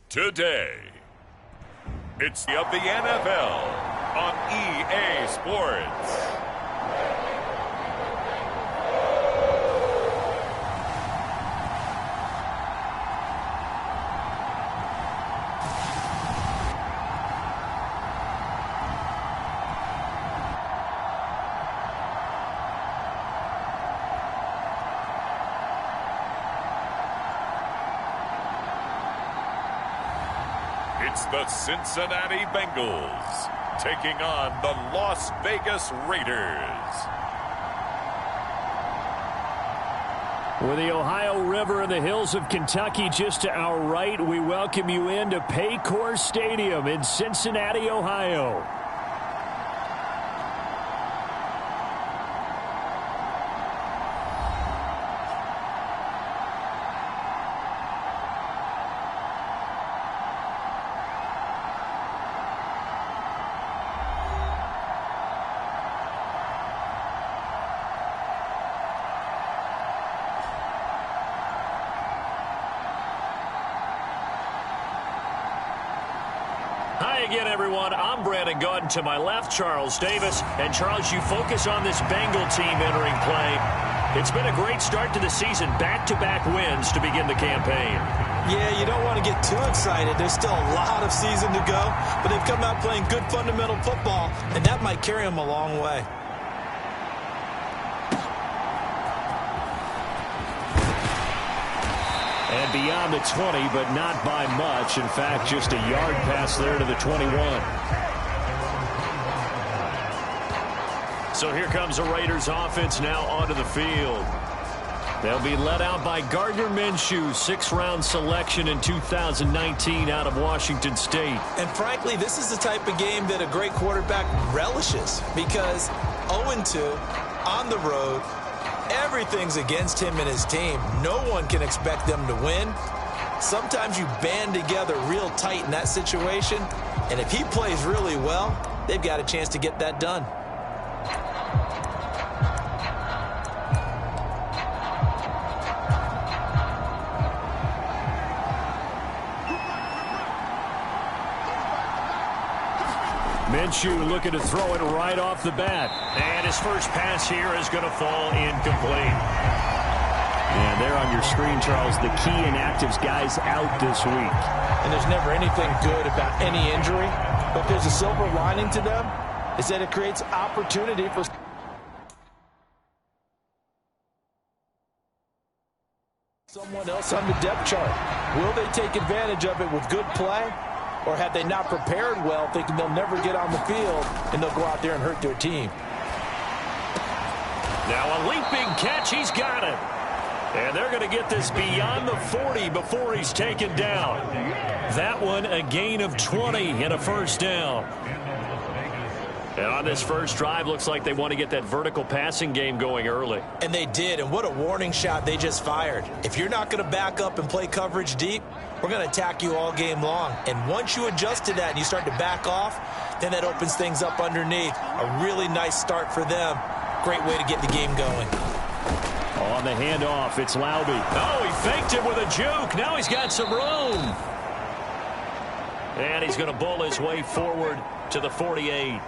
Today, it's of the NFL on EA Sports. It's the Cincinnati Bengals taking on the Las Vegas Raiders. With the Ohio River and the hills of Kentucky just to our right, we welcome you into Paycor Stadium in Cincinnati, Ohio. Hi again, everyone. I'm Brandon Gautin. To my left, Charles Davis. And, Charles, you focus on this Bengal team entering play. It's been a great start to the season. Back-to-back wins to begin the campaign. Yeah, you don't want to get too excited. There's still a lot of season to go. But they've come out playing good fundamental football, and that might carry them a long way. And beyond the 20, but not by much. In fact, just a yard pass there to the 21. So here comes the Raiders offense now onto the field. They'll be led out by Gardner Minshew, sixth-round selection in 2019 out of Washington State. And frankly, this is the type of game that a great quarterback relishes because 0-2 on the road, everything's against him and his team. No one can expect them to win. Sometimes you band together real tight in that situation, and if he plays really well, they've got a chance to get that done. Minshew looking to throw it right off the bat. And his first pass here is going to fall incomplete. And there on your screen, Charles, the key inactives guys out this week. And there's never anything good about any injury, but there's a silver lining to them, is that it creates opportunity for someone else on the depth chart. Will they take advantage of it with good play? Or have they not prepared well, thinking they'll never get on the field, and they'll go out there and hurt their team? Now a leaping catch. He's got it. And they're going to get this beyond the 40 before he's taken down. That one, a gain of 20 and a first down. And on this first drive, looks like they want to get that vertical passing game going early. And they did, and what a warning shot they just fired. If you're not going to back up and play coverage deep, we're going to attack you all game long. And once you adjust to that and you start to back off, then that opens things up underneath. A really nice start for them. Great way to get the game going. On the handoff, it's Laube. Oh, he faked it with a juke. Now he's got some room. And he's going to bowl his way forward to the 48.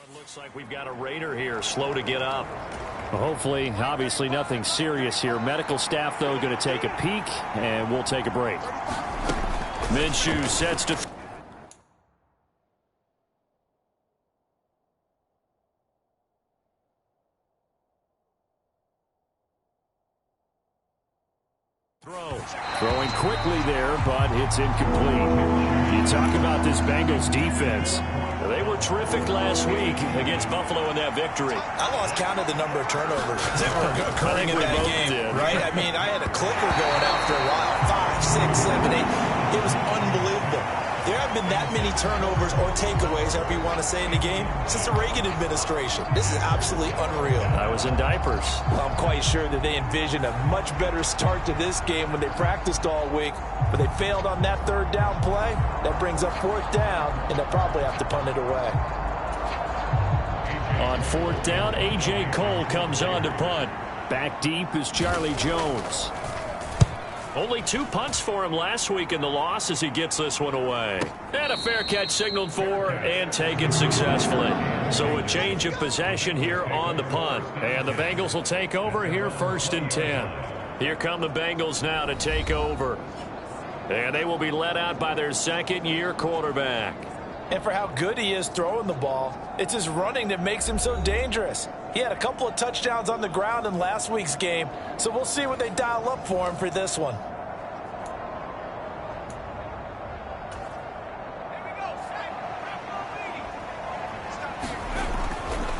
It looks like we've got a Raider here, slow to get up. Well, hopefully, obviously nothing serious here. Medical staff, though, going to take a peek, and we'll take a break. Minshew sets to throw. Throwing quickly there, but it's incomplete. You talk about this Bengals defense. They were terrific last week against Buffalo in that victory. I lost count of the number of turnovers that were occurring in that game, right? I mean, I had a clicker going after a while. 5, 6, 7, 8. It was unbelievable. There have been that many turnovers or takeaways, however you want to say, in the game since the Reagan administration. This is absolutely unreal. I was in diapers. I'm quite sure that they envisioned a much better start to this game when they practiced all week, but they failed on that third down play. That brings up fourth down, and they'll probably have to punt it away. On fourth down, A.J. Cole comes on to punt. Back deep is Charlie Jones. Only 2 punts for him last week in the loss as he gets this one away. And a fair catch signaled for and taken successfully. So a change of possession here on the punt. And the Bengals will take over here, 1st and 10. Here come the Bengals now to take over. And they will be led out by their second-year quarterback. And for how good he is throwing the ball, it's his running that makes him so dangerous. He had a couple of touchdowns on the ground in last week's game, so we'll see what they dial up for him for this one.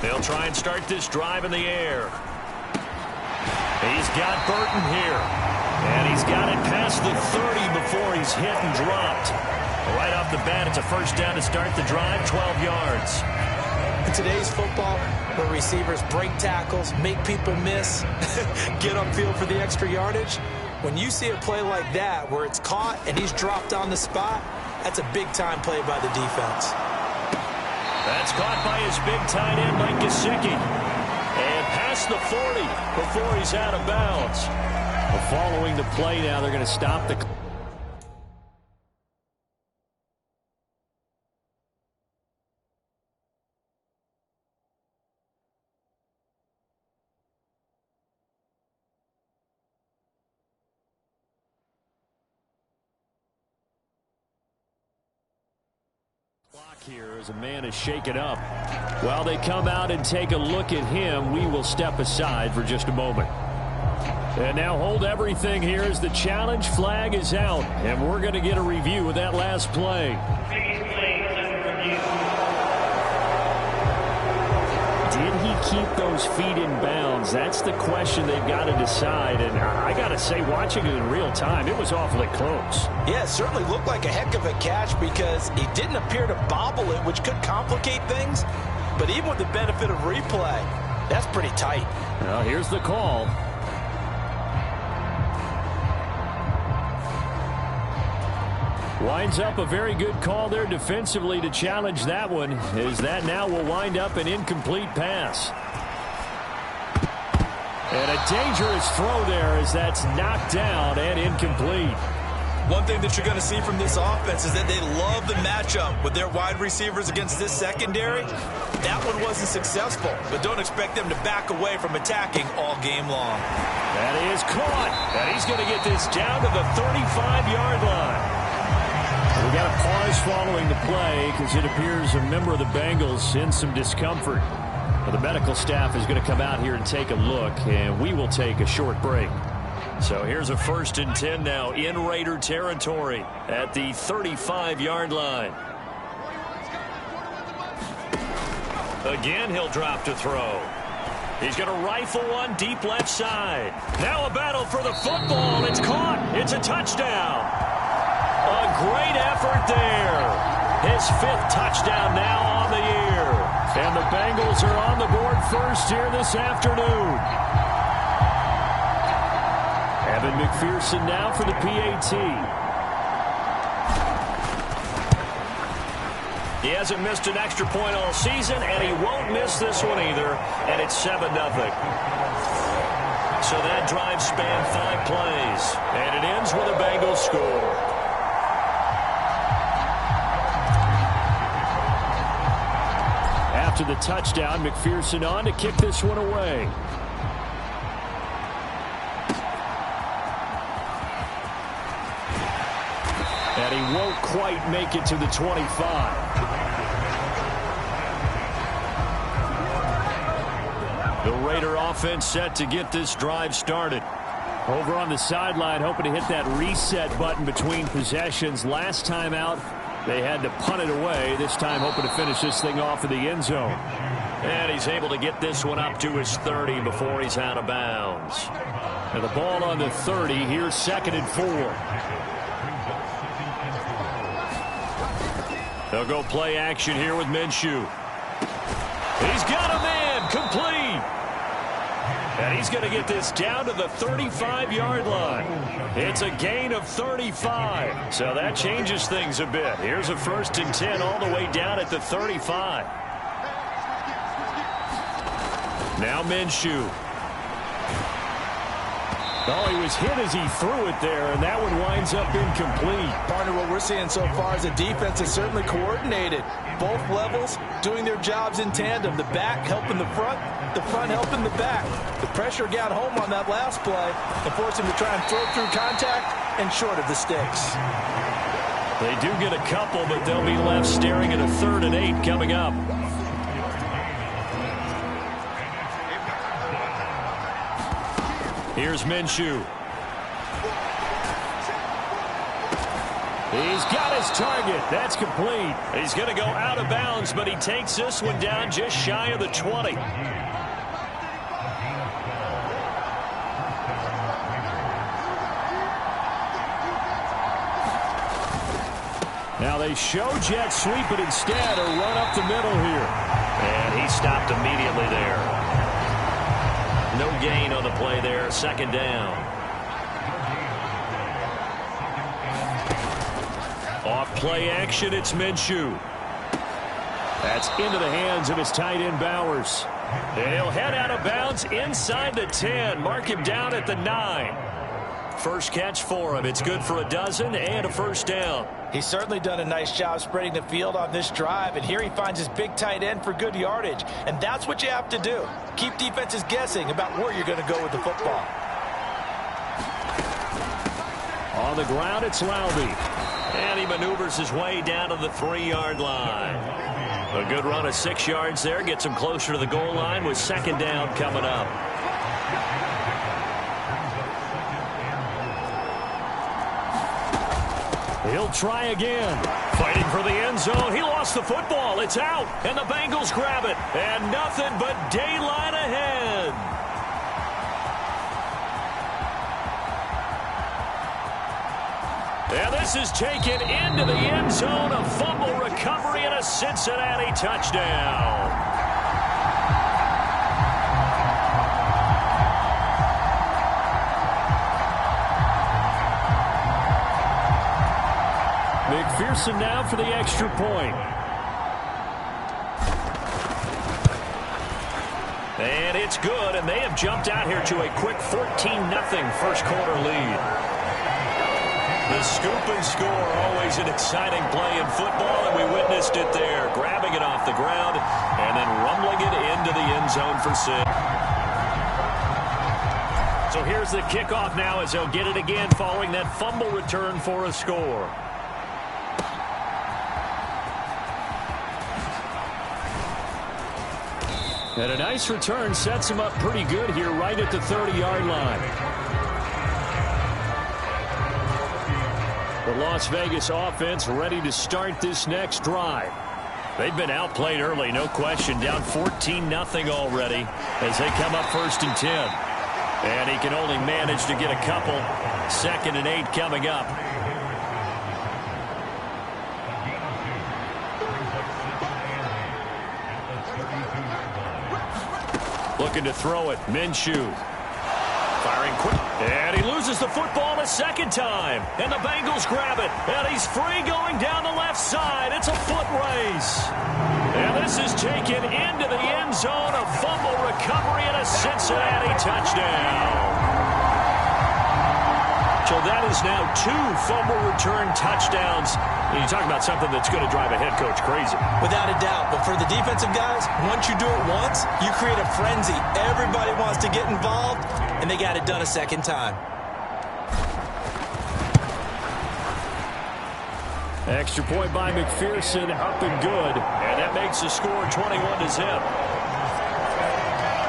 They'll try and start this drive in the air. He's got Burton here. And he's got it past the 30 before he's hit and dropped. Right off the bat, it's a first down to start the drive, 12 yards. In today's football, where receivers break tackles, make people miss, get upfield for the extra yardage, when you see a play like that where it's caught and he's dropped on the spot, that's a big-time play by the defense. That's caught by his big tight end, Mike Gesicki. And past the 40 before he's out of bounds. Well, following the play now, they're going to stop the clock here as a man is shaken up. While they come out and take a look at him, we will step aside for just a moment. And now hold everything here as the challenge flag is out. And we're going to get a review of that last play. Did he keep those feet in bounds? That's the question they've got to decide. And I got to say, watching it in real time, it was awfully close. Yeah, it certainly looked like a heck of a catch because he didn't appear to bobble it, which could complicate things. But even with the benefit of replay, that's pretty tight. Well, here's the call. Winds up a very good call there defensively to challenge that one, as that now will wind up an incomplete pass. And a dangerous throw there as that's knocked down and incomplete. One thing that you're going to see from this offense is that they love the matchup with their wide receivers against this secondary. That one wasn't successful, but don't expect them to back away from attacking all game long. That is caught, and he's going to get this down to the 35-yard line. We got a pause following the play because it appears a member of the Bengals in some discomfort. Well, the medical staff is going to come out here and take a look, and we will take a short break. So here's a 1st and 10 now in Raider territory at the 35-yard line. Again, he'll drop to throw. He's going to rifle one deep left side. Now a battle for the football. It's caught. It's a touchdown. A great effort there. His 5th touchdown now on the year. And the Bengals are on the board first here this afternoon. Evan McPherson now for the PAT. He hasn't missed an extra point all season, and he won't miss this one either. And it's 7-0. So that drive spanned 5 plays. And it ends with a Bengals score. after the touchdown. McPherson on to kick this one away. And he won't quite make it to the 25. The Raider offense set to get this drive started. Over on the sideline, hoping to hit that reset button between possessions. Last time out, they had to punt it away. This time, hoping to finish this thing off in the end zone. And he's able to get this one up to his 30 before he's out of bounds. And the ball on the 30. Here's 2nd and 4. They'll go play action here with Minshew. He's got a man, complete. And he's going to get this down to the 35-yard line. It's a gain of 35. So that changes things a bit. Here's a 1st and 10 all the way down at the 35. Now Minshew. Oh, he was hit as he threw it there, and that one winds up incomplete. Partner, what we're seeing so far is the defense is certainly coordinated. Both levels doing their jobs in tandem. The back helping the front helping the back. The pressure got home on that last play and forced him to try and throw through contact and short of the sticks. They do get a couple, but they'll be left staring at a 3rd and 8 coming up. Here's Minshew. He's got his target. That's complete. He's going to go out of bounds, but he takes this one down just shy of the 20. Now they show jet sweep it instead, or run up the middle here. And he stopped immediately there. No gain on the play there. 2nd down. Off play action, it's Minshew. That's into the hands of his tight end Bowers. And he'll head out of bounds inside the 10. Mark him down at the 9. First catch for him. It's good for a dozen and a 1st down. He's certainly done a nice job spreading the field on this drive, and here he finds his big tight end for good yardage. And that's what you have to do. Keep defenses guessing about where you're going to go with the football. On the ground, it's Laube. And he maneuvers his way down to the 3-yard line. A good run of 6 yards there. Gets him closer to the goal line with 2nd down coming up. He'll try again. Fighting for the end zone. He lost the football. It's out. And the Bengals grab it. And nothing but daylight ahead. And this is taken into the end zone. A fumble recovery and a Cincinnati touchdown. McPherson now for the extra point. And it's good, and they have jumped out here to a quick 14-0 first quarter lead. The scoop and score, always an exciting play in football, and we witnessed it there. Grabbing it off the ground and then rumbling it into the end zone for 6. So here's the kickoff now as they'll get it again following that fumble return for a score. And a nice return sets him up pretty good here right at the 30-yard line. The Las Vegas offense ready to start this next drive. They've been outplayed early, no question. Down 14-0 already as they come up 1st and 10. And he can only manage to get a couple. 2nd and 8 coming up. Looking to throw it. Minshew. Firing quick. And he loses the football a 2nd time. And the Bengals grab it. And he's free going down the left side. It's a foot race. And this is taken into the end zone. A fumble recovery and a Cincinnati touchdown. So that is now 2 fumble return touchdowns. And you talk about something that's going to drive a head coach crazy. Without a doubt. But for the defensive guys, once you do it once, you create a frenzy. Everybody wants to get involved, and they got it done a second time. Extra point by McPherson, up and good. And that makes the score 21-0.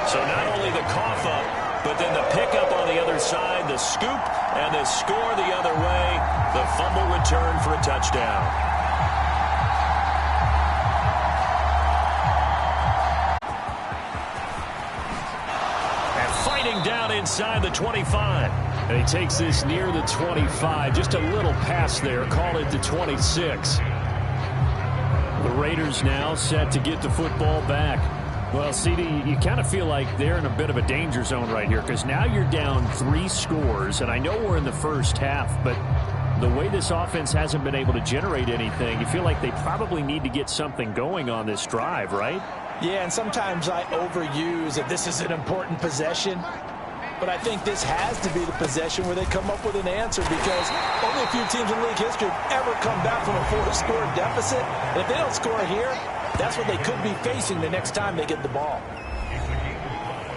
So not only the cough up, but then the pickup on the other side, the scoop, and the score the other way, the fumble return for a touchdown. And fighting down inside the 25. And he takes this near the 25. Just a little pass there. Call it the 26. The Raiders now set to get the football back. Well, CD, you kind of feel like they're in a bit of a danger zone right here because now you're down 3 scores. And I know we're in the first half, but the way this offense hasn't been able to generate anything, you feel like they probably need to get something going on this drive, right? Yeah, and sometimes I overuse that this is an important possession. But I think this has to be the possession where they come up with an answer because only a few teams in league history have ever come back from a 4-score deficit. And if they don't score here, that's what they could be facing the next time they get the ball.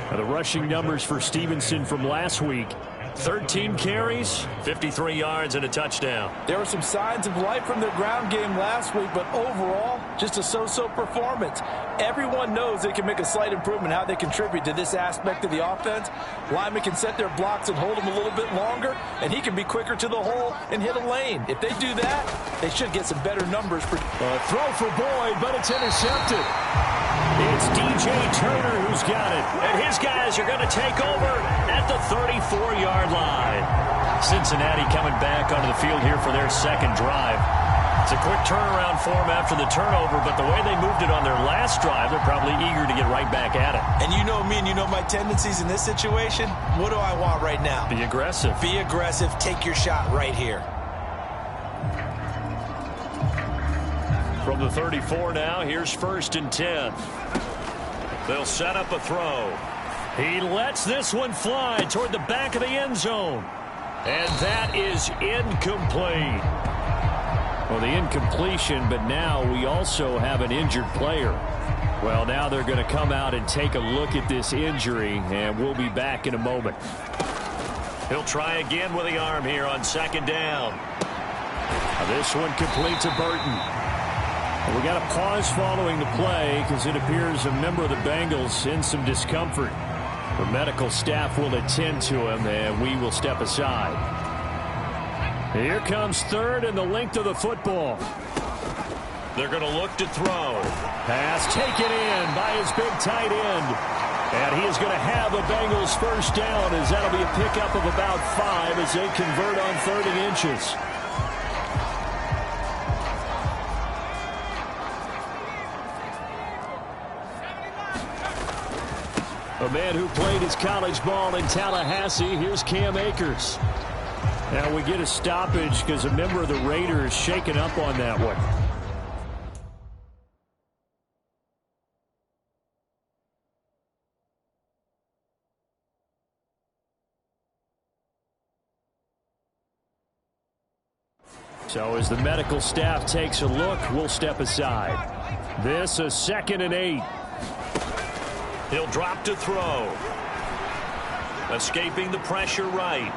Now the rushing numbers for Stevenson from last week. 13 carries, 53 yards, and a touchdown. There were some signs of life from their ground game last week, but overall, just a so-so performance. Everyone knows they can make a slight improvement how they contribute to this aspect of the offense. Lyman can set their blocks and hold them a little bit longer, and he can be quicker to the hole and hit a lane. If they do that, they should get some better numbers. Throw for Boyd, but it's intercepted. It's DJ Turner who's got it. And his guys are going to take over at the 34-yard line. Cincinnati coming back onto the field here for their second drive. It's a quick turnaround for them after the turnover, but the way they moved it on their last drive, they're probably eager to get right back at it. And you know me and you know my tendencies in this situation. What do I want right now? Be aggressive. Be aggressive. Take your shot right here. From the 34 now, here's 1st and 10. They'll set up a throw. He lets this one fly toward the back of the end zone. And that is incomplete. Well, the incompletion, but now we also have an injured player. Well, now they're going to come out and take a look at this injury, and we'll be back in a moment. He'll try again with the arm here on 2nd down. Now this one complete to Burton. We got a pause following the play because it appears a member of the Bengals in some discomfort. The medical staff will attend to him, and we will step aside. Here comes 3rd and the length of the football. They're going to look to throw. Pass taken in by his big tight end. And he is going to have the Bengals first down as that'll be a pickup of about 5 as they convert on 3rd and inches. A man who played his college ball in Tallahassee, here's Cam Akers. Now we get a stoppage because a member of the Raiders shaken up on that one. So as the medical staff takes a look, we'll step aside. This a 2nd and 8. He'll drop to throw. Escaping the pressure right.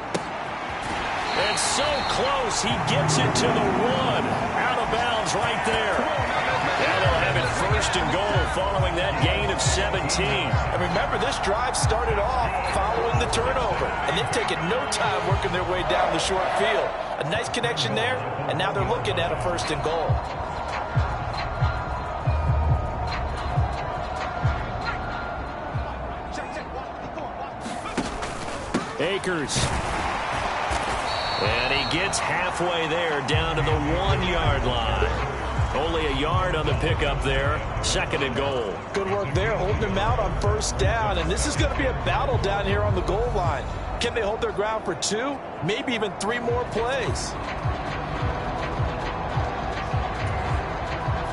And so close, he gets it to the 1. Out of bounds right there. And they'll have it 1st and goal following that gain of 17. And remember, this drive started off following the turnover. And they've taken no time working their way down the short field. A nice connection there, and now they're looking at a 1st and goal. Akers. And he gets halfway there down to the 1-yard line. Only a yard on the pickup there. 2nd and goal. Good work there, holding them out on 1st down. And this is going to be a battle down here on the goal line. Can they hold their ground for 2, maybe even 3 more plays?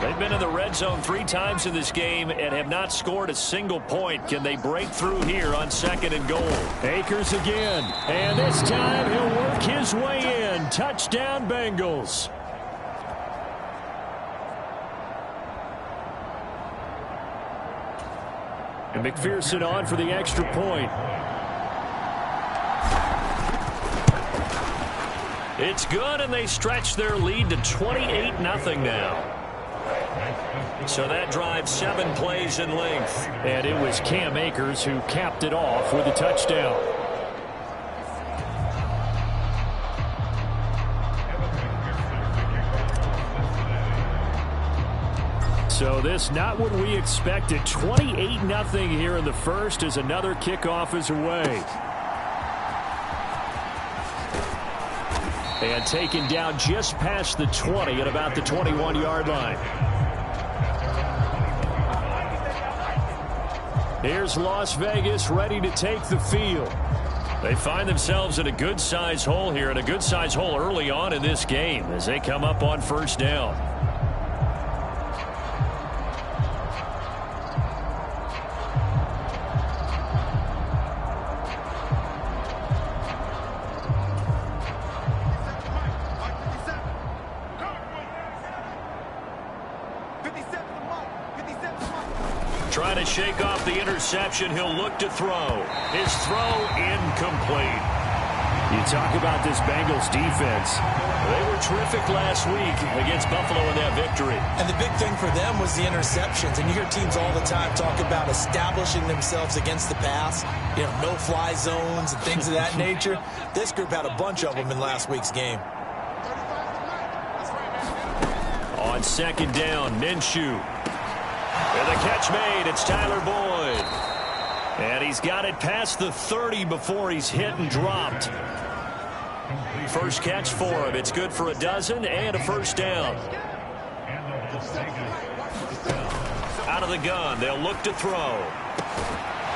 They've been in the red zone 3 times in this game and have not scored a single point. Can they break through here on 2nd and goal? Akers again. And this time he'll work his way in. Touchdown, Bengals. And McPherson on for the extra point. It's good, and they stretch their lead to 28-0 now. So that drives 7 plays in length. And it was Cam Akers who capped it off with a touchdown. So this not what we expected. 28-0 here in the first as another kickoff is away. And taken down just past the 20 at about the 21-yard line. Here's Las Vegas ready to take the field. They find themselves in a good-sized hole here, and a good-sized hole early on in this game as they come up on 1st down. Trying to shake off the interception. He'll look to throw. His throw incomplete. You talk about this Bengals defense. They were terrific last week against Buffalo in that victory. And the big thing for them was the interceptions. And you hear teams all the time talk about establishing themselves against the pass. You know, no-fly zones and things of that nature. This group had a bunch of them in last week's game. On 2nd down, Minshew. And the catch made. It's Tyler Boyd. And he's got it past the 30 before he's hit and dropped. First catch for him. It's good for a dozen and a 1st down. Out of the gun. They'll look to throw.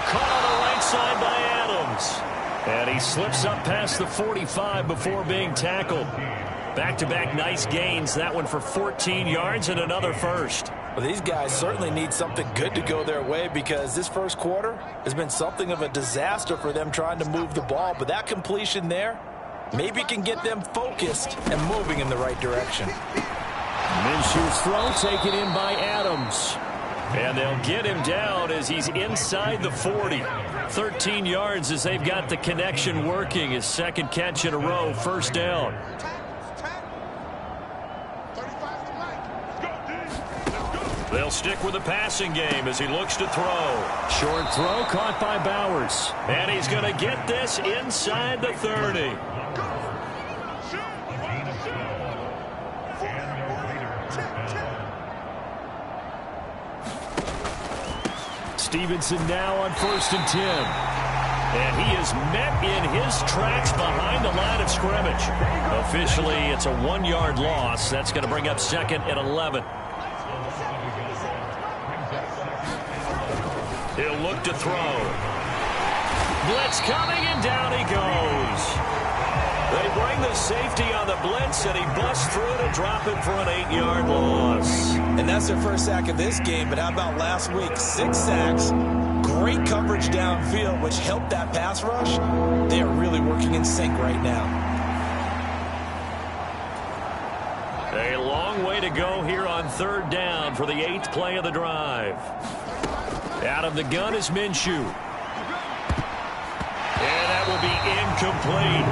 Caught on the right side by Adams. And he slips up past the 45 before being tackled. Back-to-back nice gains. That one for 14 yards and another first. Well, these guys certainly need something good to go their way because this first quarter has been something of a disaster for them trying to move the ball. But that completion there maybe can get them focused and moving in the right direction. Minshew's throw taken in by Adams. And they'll get him down as he's inside the 40. 13 yards as they've got the connection working. His 2nd catch in a row, 1st down. They'll stick with the passing game as he looks to throw. Short throw caught by Bowers. And he's going to get this inside the 30. Stevenson now on 1st and 10. And he is met in his tracks behind the line of scrimmage. Officially, it's a 1-yard loss. That's going to bring up 2nd and 11. He'll look to throw. Blitz coming, and down he goes. They bring the safety on the blitz, and he busts through to drop it for an 8-yard loss. And that's their first sack of this game, but how about last week? 6 sacks, great coverage downfield, which helped that pass rush. They are really working in sync right now. A long way to go here on 3rd down for the 8th play of the drive. Out of the gun is Minshew. And that will be incomplete.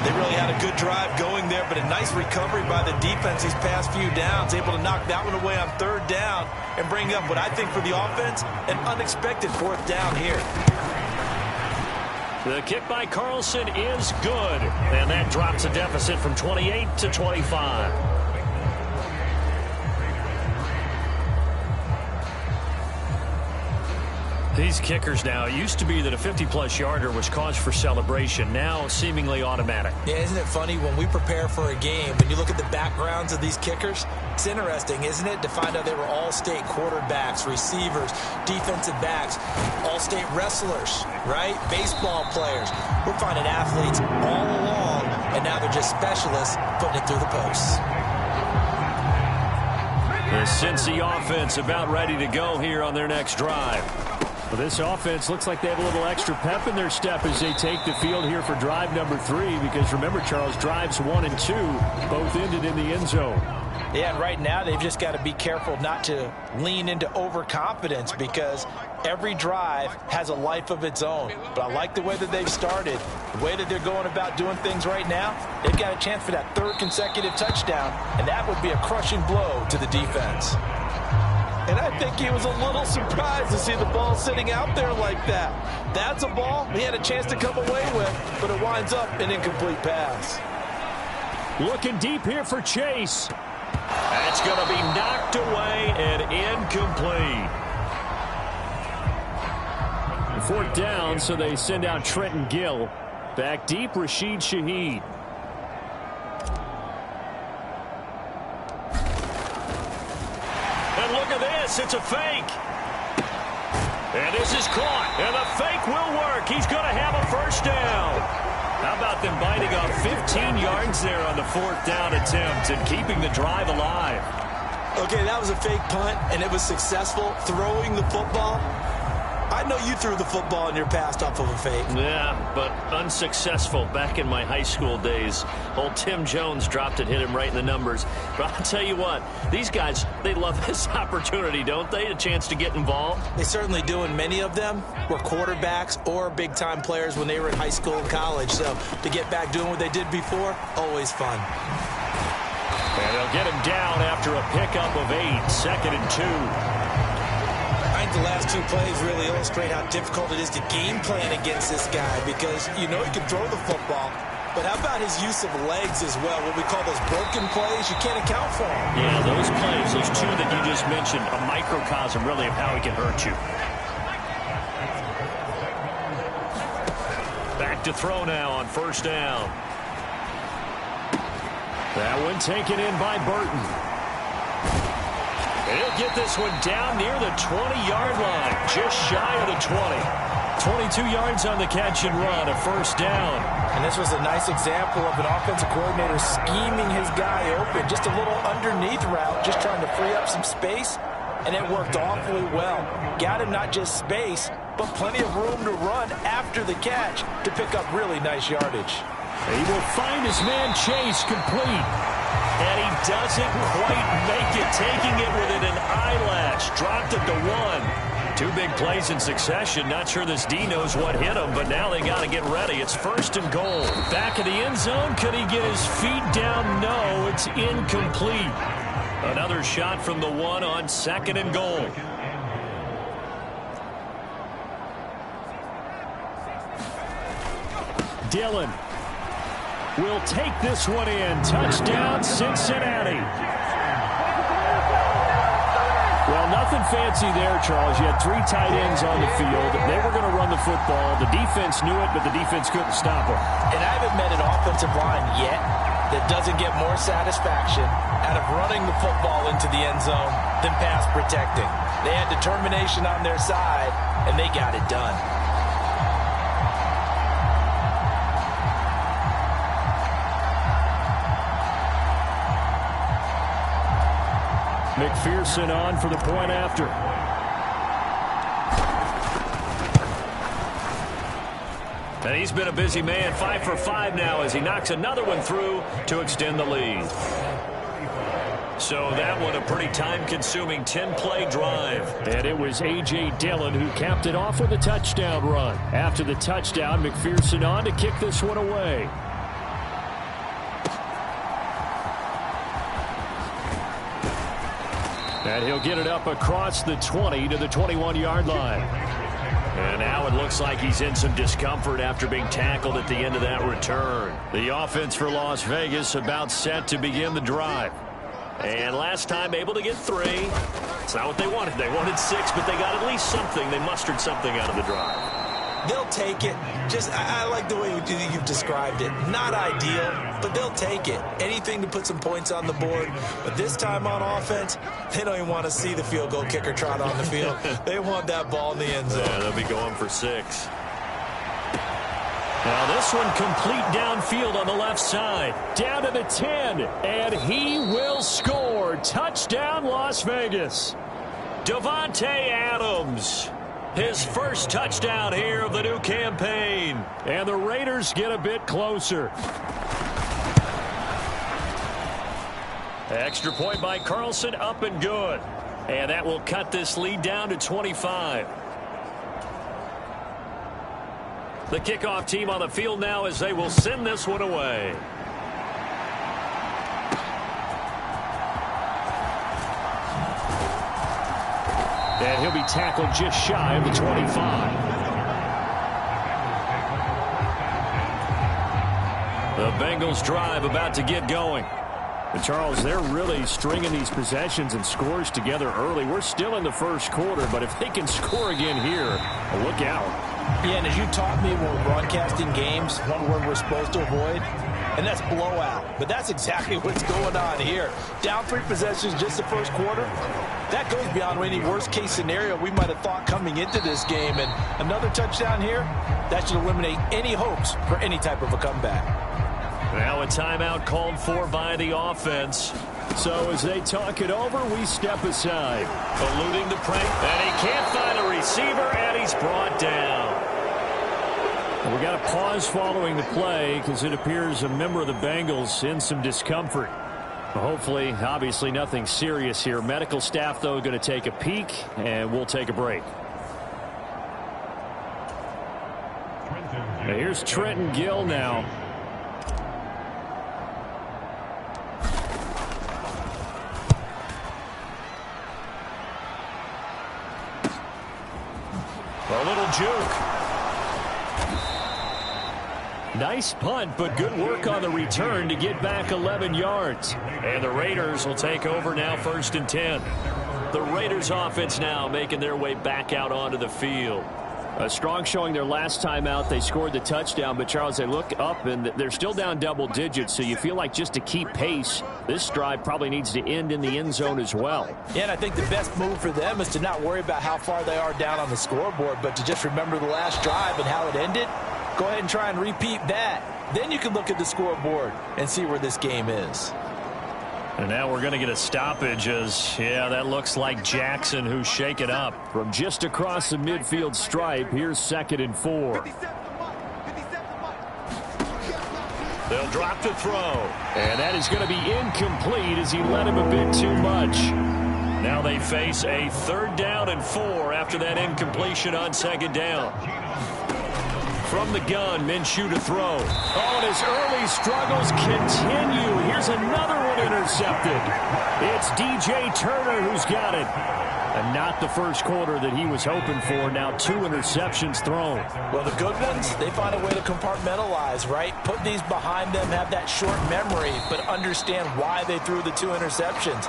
They really had a good drive going there, but a nice recovery by the defense these past few downs, able to knock that one away on 3rd down and bring up what I think for the offense, an unexpected 4th down here. The kick by Carlson is good, and that drops a deficit from 28 to 25. These kickers now, it used to be that a 50-plus yarder was cause for celebration. Now, seemingly automatic. Yeah, isn't it funny when we prepare for a game, when you look at the backgrounds of these kickers, it's interesting, isn't it, to find out they were all-state quarterbacks, receivers, defensive backs, all-state wrestlers, right? Baseball players. We're finding athletes all along, and now they're just specialists putting it through the posts. The Cincy offense about ready to go here on their next drive. Well, this offense looks like they have a little extra pep in their step as they take the field here for drive number 3, because remember, Charles, drives 1 and 2 both ended in the end zone. Yeah, and right now they've just got to be careful not to lean into overconfidence, because every drive has a life of its own. But I like the way that they've started, the way that they're going about doing things right now. They've got a chance for that 3rd consecutive touchdown, and that would be a crushing blow to the defense. And I think he was a little surprised to see the ball sitting out there like that. That's a ball he had a chance to come away with, but it winds up an incomplete pass. Looking deep here for Chase. That's going to be knocked away and incomplete. 4th down, so they send out Trenton Gill. Back deep, Rashid Shaheed. And look at this, it's a fake. And this is caught, and the fake will work. He's going to have a first down. How about them biting off 15 yards there on the 4th down attempt and keeping the drive alive? Okay, that was a fake punt, and it was successful throwing the football. I know you threw the football in your past off of a fake. Yeah, but unsuccessful back in my high school days. Old Tim Jones dropped it, hit him right in the numbers. But I'll tell you what, these guys, they love this opportunity, don't they? A chance to get involved. They certainly do, and many of them were quarterbacks or big-time players when they were in high school and college. So to get back doing what they did before, always fun. And they'll get him down after a pickup of 8, 2nd and 2. I think the last 2 plays really illustrate how difficult it is to game plan against this guy, because you know he can throw the football, but how about his use of legs as well? What we call those broken plays, you can't account for them. Yeah, those plays, those 2 that you just mentioned, a microcosm really of how he can hurt you. Back to throw now on 1st down. That one taken in by Burton. He'll get this one down near the 20-yard line, just shy of the 20. 22 yards on the catch and run, a 1st down. And this was a nice example of an offensive coordinator scheming his guy open. Just a little underneath route, just trying to free up some space, and it worked awfully well. Got him not just space, but plenty of room to run after the catch to pick up really nice yardage. He will find his man Chase complete. And he doesn't quite make it, taking it within an eyelash. Dropped it to 1. 2 big plays in succession. Not sure this D knows what hit him, but now they got to get ready. It's 1st and goal. Back of the end zone. Could he get his feet down? No, it's incomplete. Another shot from the 1 on 2nd and goal. Dillon will take this one in. Touchdown, Cincinnati. Well, nothing fancy there, Charles. You had 3 tight ends on the field. They were going to run the football. The defense knew it, but the defense couldn't stop them. And I haven't met an offensive line yet that doesn't get more satisfaction out of running the football into the end zone than pass protecting. They had determination on their side, and they got it done. McPherson on for the point after. And he's been a busy man, 5 for 5 now as he knocks another one through to extend the lead. So that one a pretty time-consuming 10-play drive. And it was A.J. Dillon who capped it off with a touchdown run. After the touchdown, McPherson on to kick this one away. And he'll get it up across the 20 to the 21-yard line. And now it looks like he's in some discomfort after being tackled at the end of that return. The offense for Las Vegas about set to begin the drive. And last time able to get 3. It's not what they wanted. They wanted 6, but they got at least something. They mustered something out of the drive. They'll take it. I like the way you've described it. Not ideal, but they'll take it. Anything to put some points on the board. But this time on offense, they don't even want to see the field goal kicker trot on the field. They want that ball in the end zone. Yeah, they'll be going for 6. Now this one complete downfield on the left side. Down to the 10, and he will score. Touchdown, Las Vegas. Davante Adams, his first touchdown here of the new campaign. And the Raiders get a bit closer. Extra point by Carlson, up and good. And that will cut this lead down to 25. The kickoff team on the field now as they will send this one away. And he'll be tackled just shy of the 25. The Bengals drive about to get going. But Charles, they're really stringing these possessions and scores together early. We're still in the first quarter, but if they can score again here, look out. Yeah, and as you taught me when we're broadcasting games, one word we're supposed to avoid, and that's blowout. But that's exactly what's going on here. Down 3 possessions just the first quarter. That goes beyond any worst-case scenario we might have thought coming into this game. And another touchdown here, that should eliminate any hopes for any type of a comeback. Now a timeout called for by the offense. So as they talk it over, we step aside. Eluding the prank, and he can't find a receiver, and he's brought down. We got a pause following the play because it appears a member of the Bengals in some discomfort. Hopefully, obviously nothing serious here. Medical staff, though, going to take a peek, and we'll take a break. Now, here's Trenton Gill now. A little juke. Nice punt, but good work on the return to get back 11 yards. And the Raiders will take over now, 1st and 10. The Raiders offense now making their way back out onto the field. A strong showing their last time out. They scored the touchdown, but Charles, they look up and they're still down double digits, so you feel like just to keep pace, this drive probably needs to end in the end zone as well. Yeah, and I think the best move for them is to not worry about how far they are down on the scoreboard, but to just remember the last drive and how it ended. Go ahead and try and repeat that. Then you can look at the scoreboard and see where this game is. And now we're going to get a stoppage as, yeah, that looks like Jackson who's shaken up. From just across the midfield stripe, here's 2nd and 4. They'll drop to throw. And that is going to be incomplete as he led him a bit too much. Now they face a 3rd down and 4 after that incompletion on 2nd down. From the gun, Minshew to throw. Oh, and his early struggles continue. Here's another one intercepted. It's DJ Turner who's got it. And not the first quarter that he was hoping for. Now 2 interceptions thrown. Well, the good ones, they find a way to compartmentalize, right? Put these behind them, have that short memory, but understand why they threw the 2 interceptions.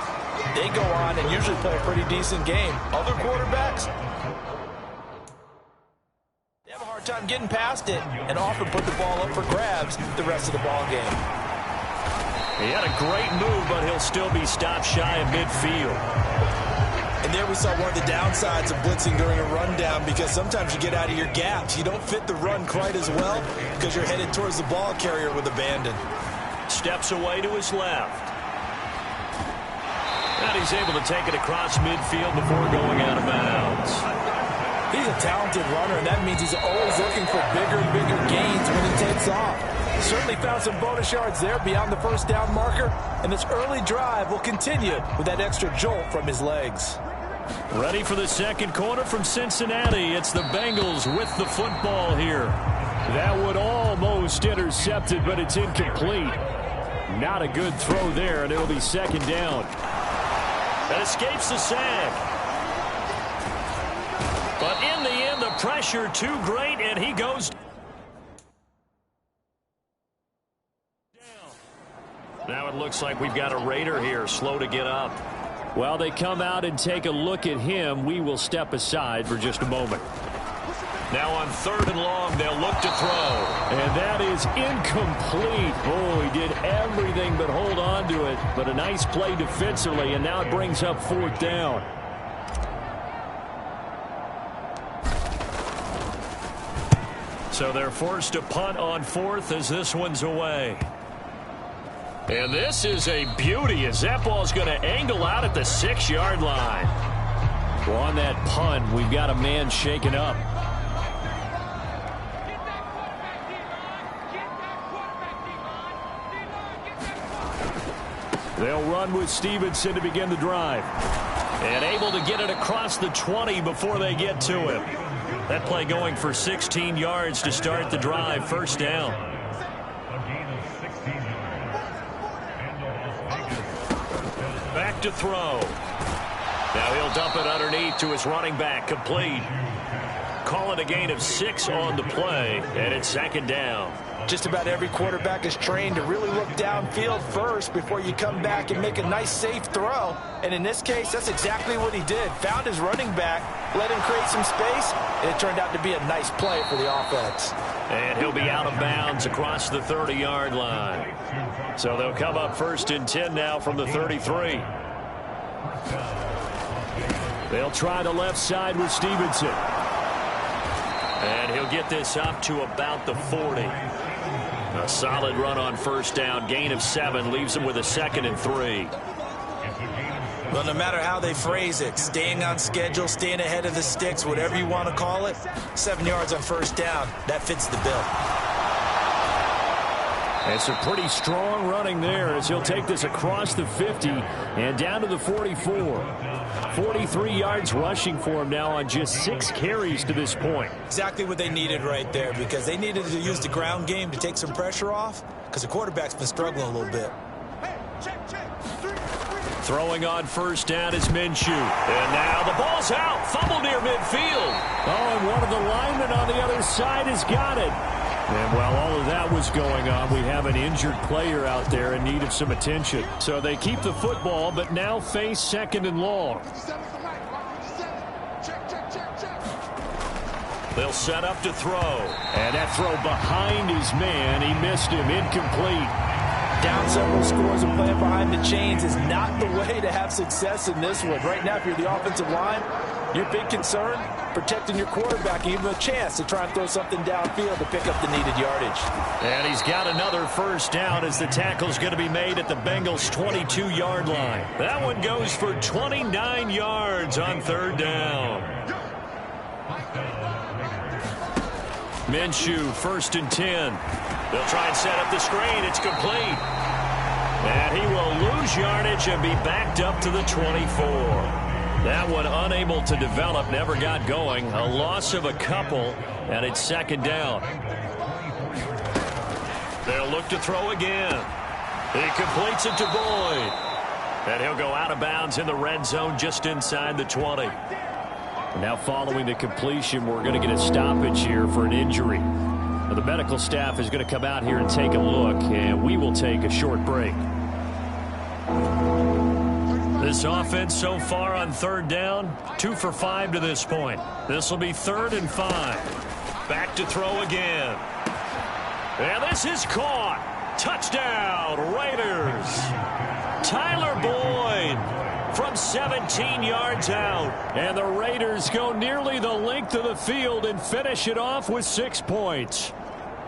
They go on and usually play a pretty decent game. Other quarterbacks, time getting past it and often put the ball up for grabs the rest of the ball game. He had a great move, but he'll still be stopped shy of midfield. And there we saw one of the downsides of blitzing during a rundown, because sometimes you get out of your gaps. You don't fit the run quite as well because you're headed towards the ball carrier with abandon. Steps away to his left. And he's able to take it across midfield before going out of bounds. He's a talented runner, and that means he's always looking for bigger and bigger gains when he takes off. Certainly found some bonus yards there beyond the 1st down marker, and this early drive will continue with that extra jolt from his legs. Ready for the 2nd quarter from Cincinnati. It's the Bengals with the football here. That would almost intercepted, but it's incomplete. Not a good throw there, and it'll be 2nd down. That escapes the sack. But in the end, the pressure too great, and he goes down. Now it looks like we've got a Raider here, slow to get up. While they come out and take a look at him, we will step aside for just a moment. Now on 3rd and long, they'll look to throw. And that is incomplete. Oh, he did everything but hold on to it. But a nice play defensively, and now it brings up 4th down. So they're forced to punt on fourth as this one's away. And this is a beauty as that ball's going to angle out at the 6-yard line. Well, on that punt, we've got a man shaken up. They'll run with Stevenson to begin the drive. And able to get it across the 20 before they get to him. That play going for 16 yards to start the drive. First down. Back to throw. Now he'll dump it underneath to his running back. Complete. Call it a gain of 6 on the play, and it's second down. Just about every quarterback is trained to really look downfield first before you come back and make a nice, safe throw. And in this case, that's exactly what he did. Found his running back, let him create some space, and it turned out to be a nice play for the offense. And he'll be out of bounds across the 30-yard line. So they'll come up first and 10 now from the 33. They'll try the left side with Stevenson. And he'll get this up to about the 40. A solid run on first down. Gain of 7 leaves him with a 2nd and 3. Well, no matter how they phrase it, staying on schedule, staying ahead of the sticks, whatever you want to call it, 7 yards on first down, that fits the bill. It's a pretty strong running there as he'll take this across the 50 and down to the 44. 43 yards rushing for him now on just 6 carries to this point. Exactly what they needed right there, because they needed to use the ground game to take some pressure off, because the quarterback's been struggling a little bit. Throwing on first down is Minshew. And now the ball's out. Fumble near midfield. Oh, and one of the linemen on the other side has got it. And while all of that was going on, we have an injured player out there in need of some attention. So they keep the football, but now face 2nd and long. They'll set up to throw. And that throw behind his man. He missed him. Incomplete. Down several scores and playing behind the chains is not the way to have success in this one. Right now, if you're the offensive line, your big concern, protecting your quarterback, even a chance to try and throw something downfield to pick up the needed yardage. And he's got another first down as the tackle's going to be made at the Bengals' 22-yard line. That one goes for 29 yards on third down. Minshew, 1st and 10. They'll try and set up the screen. It's complete. And he will lose yardage and be backed up to the 24. That one unable to develop, never got going. A loss of a couple, and it's second down. They'll look to throw again. He completes it to Boyd. And he'll go out of bounds in the red zone just inside the 20. Now following the completion, we're going to get a stoppage here for an injury. Now, the medical staff is going to come out here and take a look, and we will take a short break. This offense so far on third down, 2 for 5 to this point. This will be 3rd and 5. Back to throw again. And this is caught. Touchdown, Raiders. Tyler Boyd from 17 yards out. And the Raiders go nearly the length of the field and finish it off with 6 points.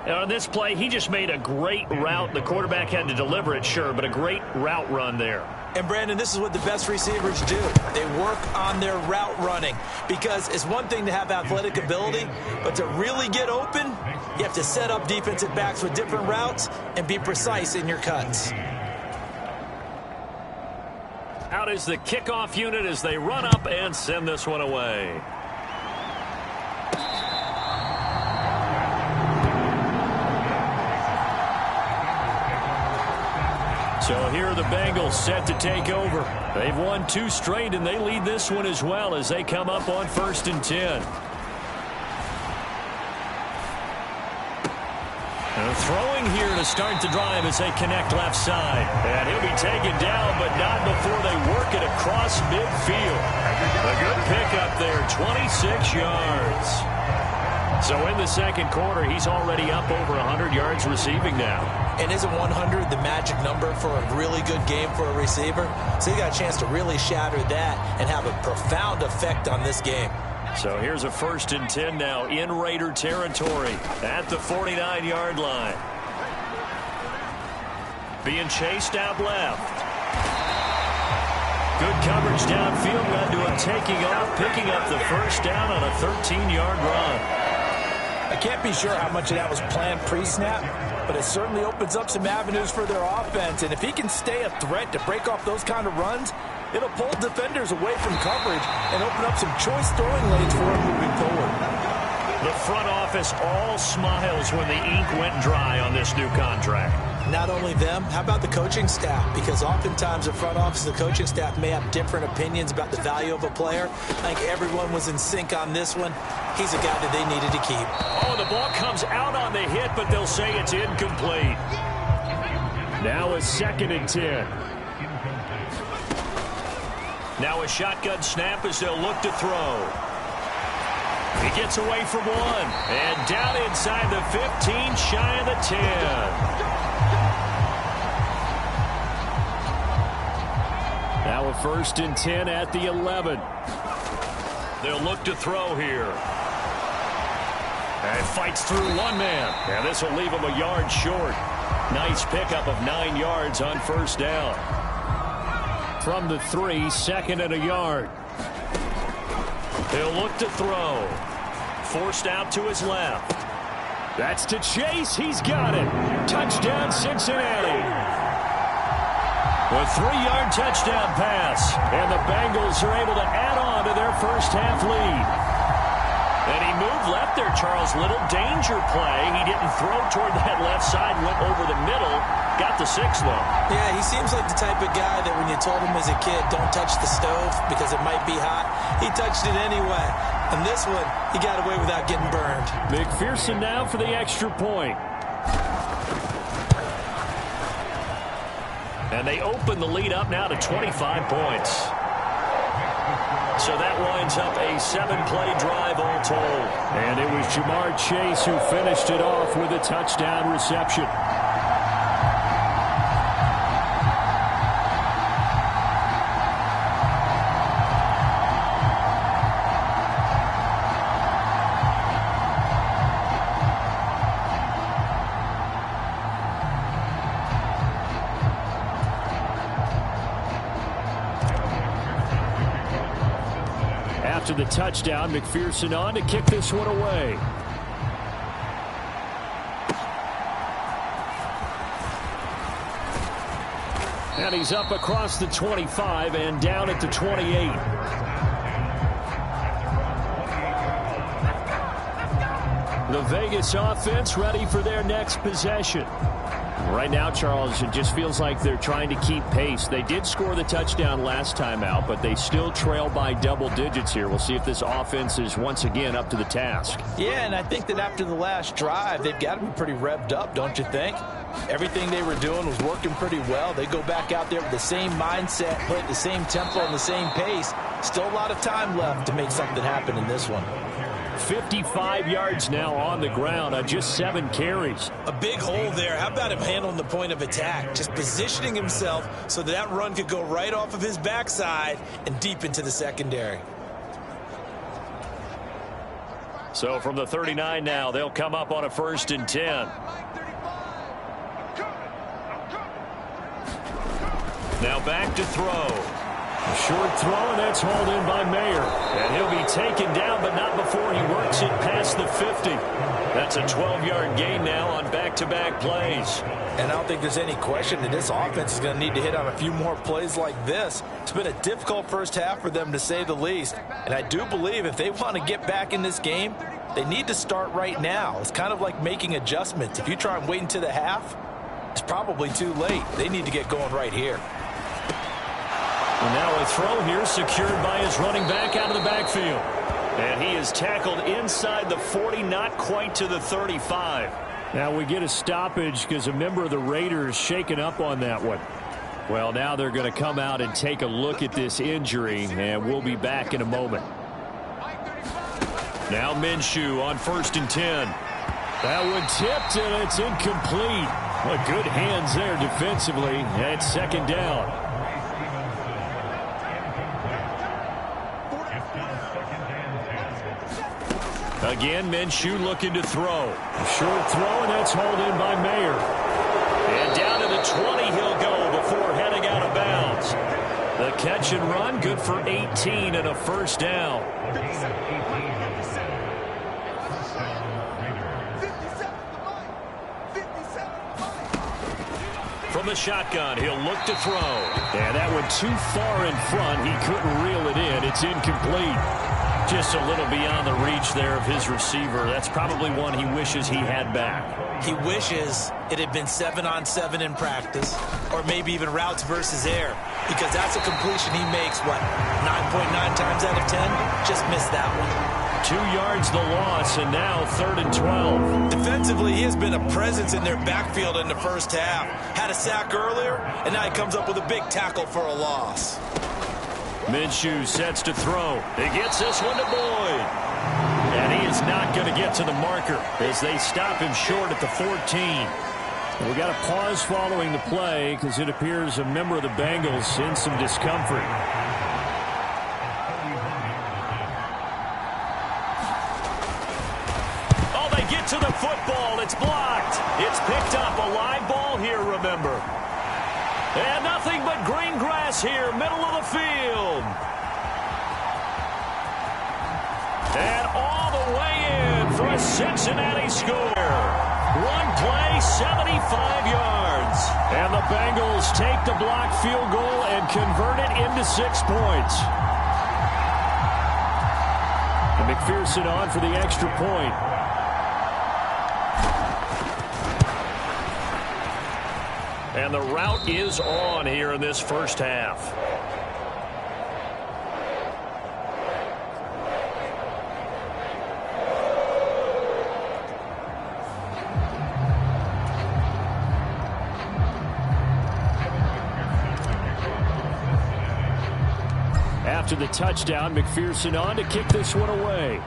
On this play, he just made a great route. The quarterback had to deliver it, sure, but a great route run there. And, Brandon, this is what the best receivers do. They work on their route running, because it's one thing to have athletic ability, but to really get open, you have to set up defensive backs with different routes and be precise in your cuts. Out is the kickoff unit as they run up and send this one away. So here are the Bengals set to take over. They've won 2 straight, and they lead this one as well as they come up on 1st and 10. And throwing here to start the drive as they connect left side. And he'll be taken down, but not before they work it across midfield. A good pickup there, 26 yards. So in the second quarter, he's already up over 100 yards receiving now. And isn't 100 the magic number for a really good game for a receiver? So you got a chance to really shatter that and have a profound effect on this game. So here's a 1st and 10 now in Raider territory at the 49-yard line. Being chased out left. Good coverage downfield. Led to him taking off, picking up the 1st down on a 13-yard run. I can't be sure how much of that was planned pre-snap, but it certainly opens up some avenues for their offense. And if he can stay a threat to break off those kind of runs, it'll pull defenders away from coverage and open up some choice throwing lanes for him moving forward. The front office all smiles when the ink went dry on this new contract. Not only them, how about the coaching staff? Because oftentimes the front office and the coaching staff may have different opinions about the value of a player. I think everyone was in sync on this one. He's a guy that they needed to keep. Oh, the ball comes out on the hit, but they'll say it's incomplete. Now a 2nd and 10. Now a shotgun snap as they'll look to throw. He gets away from one. And down inside the 15, shy of the 10. Now a 1st and 10 at the 11. They'll look to throw here. And fights through one man. And this will leave him a yard short. Nice pickup of 9 yards on 1st down. From the 3, 2nd and a yard. He'll look to throw. Forced out to his left. That's to Chase. He's got it. Touchdown, Cincinnati. A 3-yard touchdown pass. And the Bengals are able to add on to their first-half lead. And he moved left there, Charles. Little danger play. He didn't throw toward that left side. Went over the middle. Got the 6, though. Yeah, he seems like the type of guy that when you told him as a kid, don't touch the stove because it might be hot, he touched it anyway. And this one, he got away without getting burned. McPherson now for the extra point. And they open the lead up now to 25 points. So that winds up a 7-play drive all told. And it was Jamar Chase who finished it off with a touchdown reception. After the touchdown, McPherson on to kick this one away. And he's up across the 25 and down at the 28. The Vegas offense ready for their next possession. Right now, Charles, it just feels like they're trying to keep pace. They did score the touchdown last time out, but they still trail by double digits here. We'll see if this offense is once again up to the task. Yeah, and I think that after the last drive, they've got to be pretty revved up, don't you think? Everything they were doing was working pretty well. They go back out there with the same mindset, play at the same tempo and the same pace. Still a lot of time left to make something happen in this one. 55 yards now on the ground on just 7 carries. A big hole there. How about him handling the point of attack? Just positioning himself so that run could go right off of his backside and deep into the secondary. So from the 39 now, they'll come up on a 1st and 10. Now back to throw. A short throw, and that's hauled in by Mayer. And he'll be taken down, but not before he works it past the 50. That's a 12-yard gain now on back-to-back plays. And I don't think there's any question that this offense is going to need to hit on a few more plays like this. It's been a difficult first half for them, to say the least. And I do believe if they want to get back in this game, they need to start right now. It's kind of like making adjustments. If you try and wait until the half, it's probably too late. They need to get going right here. And now a throw here secured by his running back out of the backfield. And he is tackled inside the 40, not quite to the 35. Now we get a stoppage because a member of the Raiders shaken up on that one. Well, now they're going to come out and take a look at this injury, and we'll be back in a moment. Now Minshew on 1st and 10. That one tipped, and it's incomplete. Well, good hands there defensively, and it's 2nd down. Again, Minshew looking to throw. A short throw, and that's hauled in by Mayer. And down to the 20 he'll go before heading out of bounds. The catch and run, good for 18 and a first down. From the shotgun, he'll look to throw. And that went too far in front. He couldn't reel it in. It's incomplete. Just a little beyond the reach there of his receiver. That's probably one he wishes he had back. He wishes it had been 7-on-7 in practice, or maybe even routes versus air, because that's a completion he makes, 9.9 times out of 10? Just missed that one. 2 yards the loss, and now 3rd and 12. Defensively, he has been a presence in their backfield in the first half. Had a sack earlier, and now he comes up with a big tackle for a loss. Minshew sets to throw. He gets this one to Boyd. And he is not going to get to the marker as they stop him short at the 14. And we got a pause following the play because it appears a member of the Bengals in some discomfort. Oh, they get to the football. It's blocked. It's picked up. A live ball here, remember. And nothing but green grass here, middle of the field. And all the way in for a Cincinnati score. One play, 75 yards. And the Bengals take the blocked field goal and convert it into 6 points. And McPherson on for the extra point. And the route is on here in this first half. After the touchdown, McPherson on to kick this one away.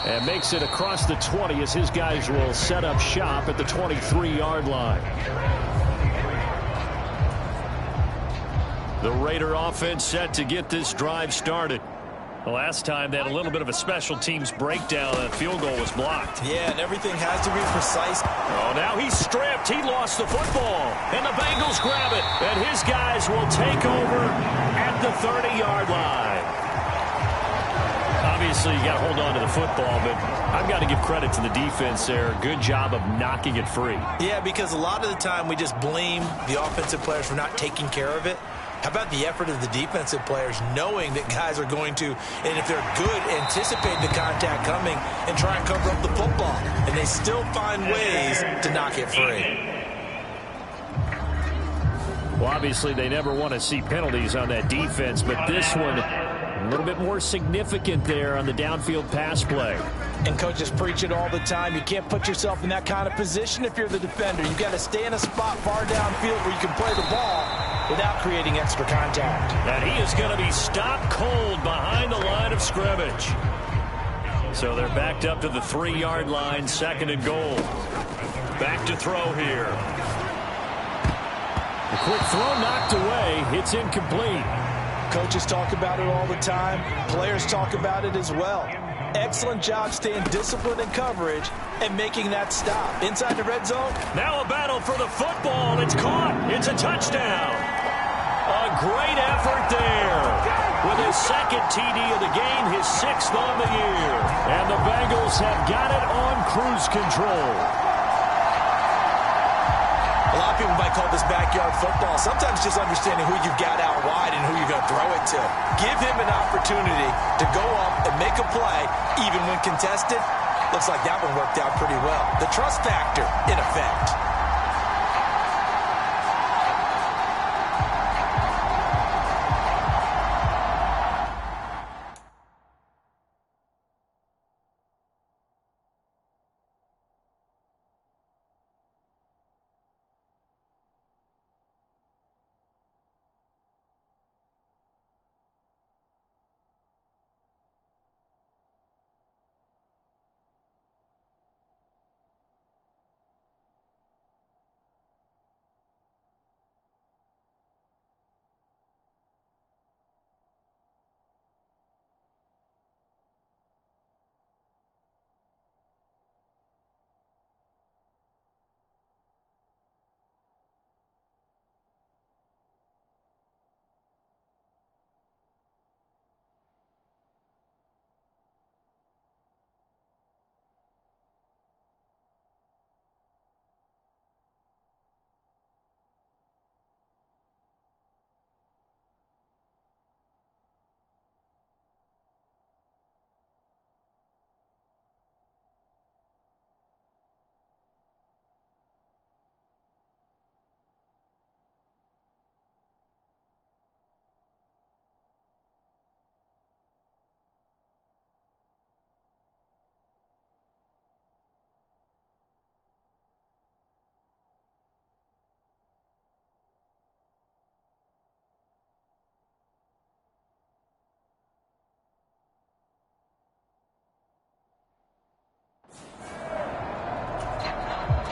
And makes it across the 20 as his guys will set up shop at the 23-yard line. The Raider offense set to get this drive started. The last time they had a little bit of a special teams breakdown. That field goal was blocked. Yeah, and everything has to be precise. Oh, now he's stripped. He lost the football. And the Bengals grab it. And his guys will take over at the 30-yard line. Obviously, you got to hold on to the football, but I've got to give credit to the defense there. Good job of knocking it free. Yeah, because a lot of the time we just blame the offensive players for not taking care of it. How about the effort of the defensive players knowing that guys are going to, and if they're good, anticipate the contact coming and try and cover up the football. And they still find ways to knock it free. Well, obviously, they never want to see penalties on that defense, but this one a little bit more significant there on the downfield pass play. And coaches preach it all the time. You can't put yourself in that kind of position if you're the defender. You've got to stay in a spot far downfield where you can play the ball without creating extra contact. And he is going to be stopped cold behind the line of scrimmage. So they're backed up to the 3-yard line, 2nd and goal. Back to throw here. A quick throw knocked away. It's incomplete. Coaches talk about it all the time. Players talk about it as well. Excellent job staying disciplined in coverage and making that stop. Inside the red zone. Now a battle for the football. It's caught. It's a touchdown. A great effort there. With his 2nd TD of the game, his 6th on the year. And the Bengals have got it on cruise control. A lot of people might call this backyard football. Sometimes just understanding who you've got out wide and who you're going to throw it to. Give him an opportunity to go up and make a play, even when contested. Looks like that one worked out pretty well. The trust factor in effect.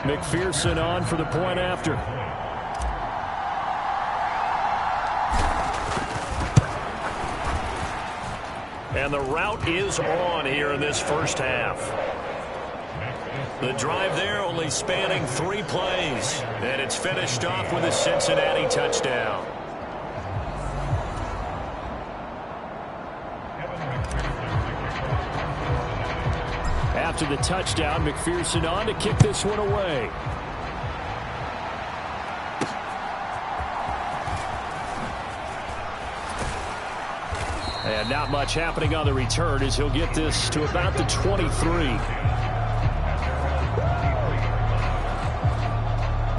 McPherson on for the point after. And the route is on here in this first half. The drive there only spanning 3 plays. And it's finished off with a Cincinnati touchdown. After the touchdown, McPherson on to kick this one away. And not much happening on the return as he'll get this to about the 23.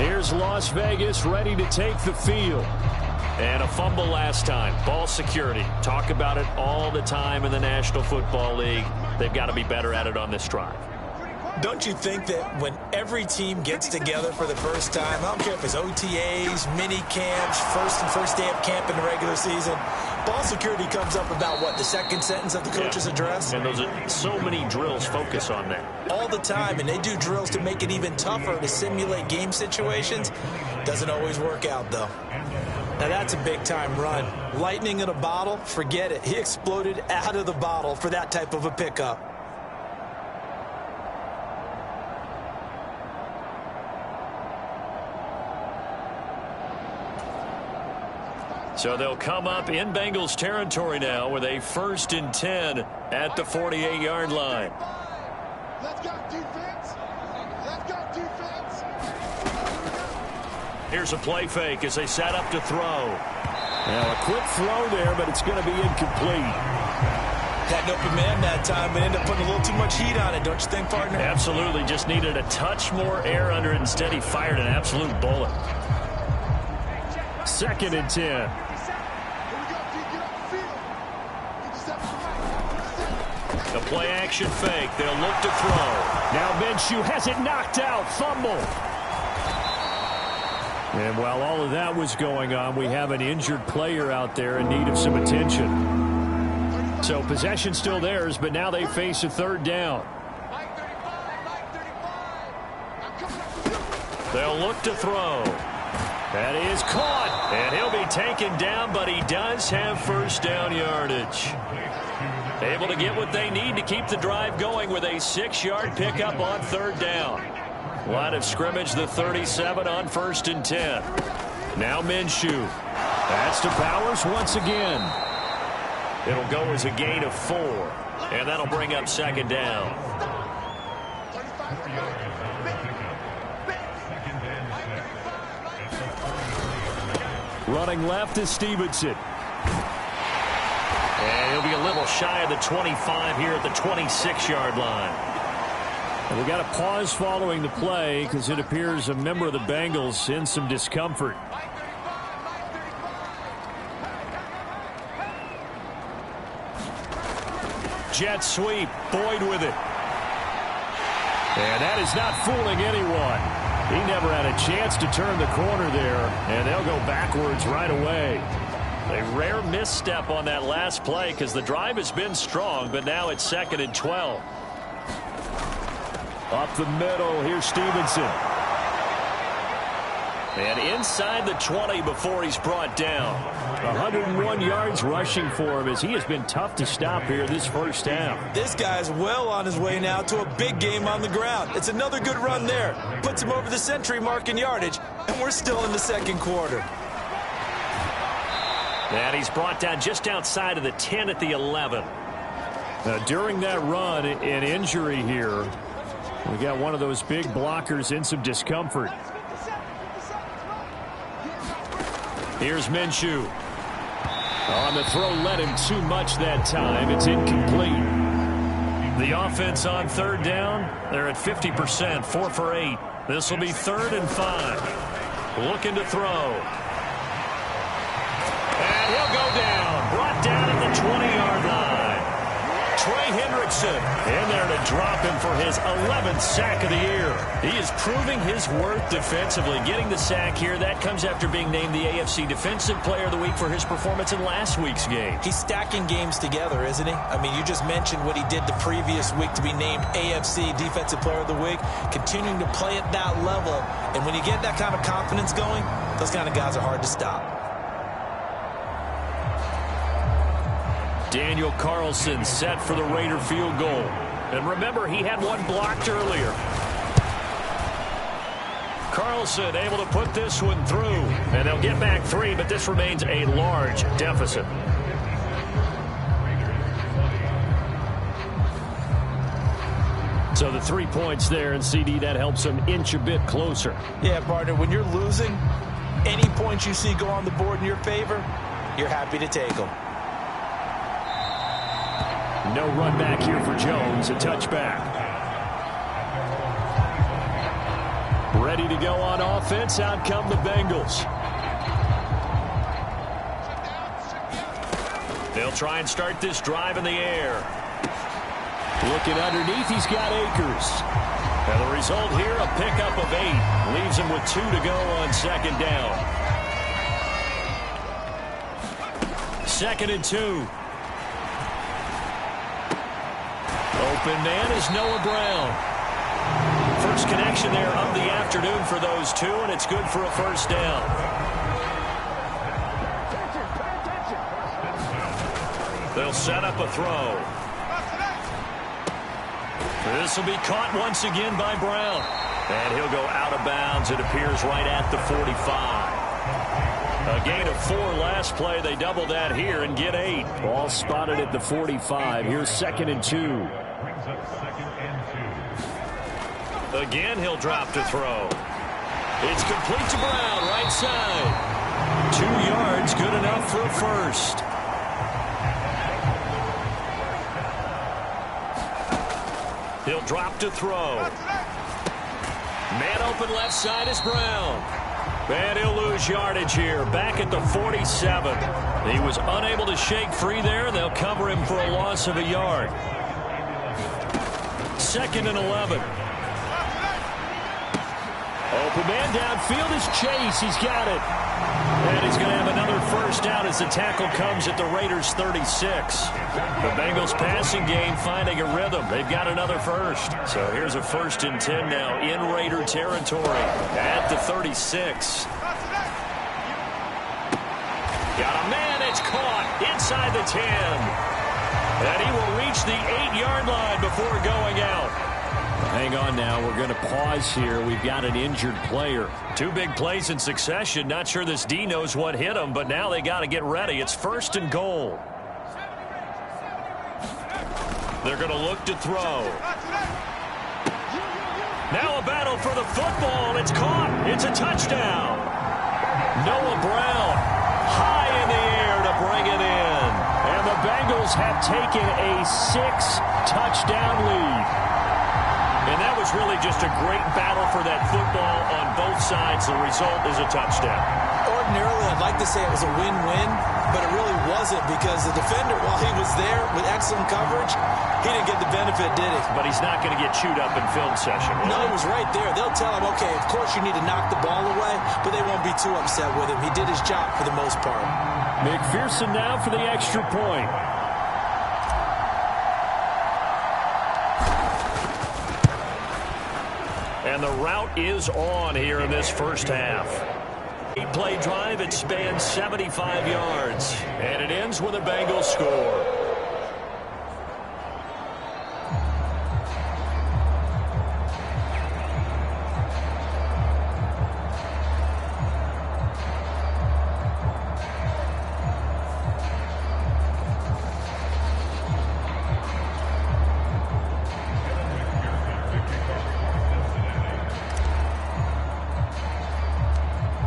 Here's Las Vegas ready to take the field. And a fumble last time. Ball security. Talk about it all the time in the National Football League. They've got to be better at it on this drive. Don't you think that when every team gets together for the first time, I don't care if it's OTAs, mini camps, first day of camp in the regular season, ball security comes up about what, the second sentence of the coach's address? And those are so many drills focus on that. All the time, and they do drills to make it even tougher to simulate game situations. Doesn't always work out, though. Now that's a big-time run. Lightning in a bottle, forget it. He exploded out of the bottle for that type of a pickup. So they'll come up in Bengals territory now with a 1st and 10 at the 48-yard line. Let's go defense. Let's go defense. Here's a play fake as they set up to throw. Now a quick throw there, but it's going to be incomplete. Had an open man that time, but ended up putting a little too much heat on it, don't you think, partner? Absolutely. Just needed a touch more air under it. Instead, he fired an absolute bullet. 2nd and 10. The play action fake. They'll look to throw. Now Minshew has it knocked out. Fumble. And while all of that was going on, we have an injured player out there in need of some attention. So possession still theirs, but now they face a 3rd down. They'll look to throw. That is caught. And he'll be taken down, but he does have 1st down yardage. Able to get what they need to keep the drive going with a 6-yard pickup on 3rd down. Line of scrimmage, the 37 on 1st and 10. Now Minshew. That's to Powers once again. It'll go as a gain of 4. And that'll bring up 2nd down. Running left is Stevenson. And he'll be a little shy of the 25 here at the 26-yard line. And we got a pause following the play because it appears a member of the Bengals in some discomfort. Jet sweep. Boyd with it. And that is not fooling anyone. He never had a chance to turn the corner there, and they'll go backwards right away. A rare misstep on that last play because the drive has been strong, but now it's 2nd and 12. Up the middle, here's Stevenson. And inside the 20 before he's brought down. 101 yards rushing for him as he has been tough to stop here this first half. This guy's well on his way now to a big game on the ground. It's another good run there. Puts him over the century mark in yardage, and we're still in the 2nd quarter. And he's brought down just outside of the 10 at the 11. Now, during that run, an injury here. We got one of those big blockers in some discomfort. Here's Minshew. On the throw, led him too much that time. It's incomplete. The offense on 3rd down, they're at 50%, 4 for 8. This will be 3rd and 5. Looking to throw. And he'll go down. Brought down at the 20-yard line. Trey Hendrickson in there to drop him for his 11th sack of the year. He is proving his worth defensively. Getting the sack here, that comes after being named the AFC Defensive Player of the Week for his performance in last week's game. He's stacking games together, isn't he? I mean, you just mentioned what he did the previous week to be named AFC Defensive Player of the Week, continuing to play at that level. And when you get that kind of confidence going, those kind of guys are hard to stop. Daniel Carlson set for the Raider field goal. And remember, he had one blocked earlier. Carlson able to put this one through. And they'll get back 3, but this remains a large deficit. So the 3 points there, and CD, that helps them inch a bit closer. Yeah, partner, when you're losing, any points you see go on the board in your favor, you're happy to take them. No run back here for Jones, a touchback. Ready to go on offense, out come the Bengals. They'll try and start this drive in the air. Looking underneath, he's got Akers. And the result here, a pickup of 8. Leaves him with 2 to go on second down. 2nd and 2. Open man is Noah Brown. First connection there of the afternoon for those two, and it's good for a first down. They'll set up a throw. This will be caught once again by Brown. And he'll go out of bounds, it appears, right at the 45. A gain of 4 last play. They double that here and get 8. Ball spotted at the 45. Here's 2nd and 2. Again, he'll drop to throw. It's complete to Brown, right side. 2 yards, good enough for a first. He'll drop to throw. Man open left side is Brown. And he'll lose yardage here, back at the 47. He was unable to shake free there. They'll cover him for a loss of a yard. 2nd and 11. Open man downfield is Chase. He's got it. And he's going to have another first down as the tackle comes at the Raiders' 36. The Bengals passing game finding a rhythm. They've got another first. So here's a 1st and 10 now in Raider territory at the 36. Got a man. It's caught inside the 10. And he will reach the 8-yard line before going out. Hang on now. We're going to pause here. We've got an injured player. 2 big plays in succession. Not sure this D knows what hit him, but now they got to get ready. It's 1st and goal. They're going to look to throw. Now a battle for the football. It's caught. It's a touchdown. Noah Brown high in the air to bring it in. And the Bengals have taken a 6-touchdown lead. And that was really just a great battle for that football on both sides. The result is a touchdown. Ordinarily, I'd like to say it was a win-win, but it really wasn't because the defender, while he was there with excellent coverage, he didn't get the benefit, did he? But he's not going to get chewed up in film session. No, he was right there. They'll tell him, okay, of course you need to knock the ball away, but they won't be too upset with him. He did his job for the most part. McPherson now for the extra point. And the route is on here in this first half. 8-play drive, it spans 75 yards. And it ends with a Bengals score.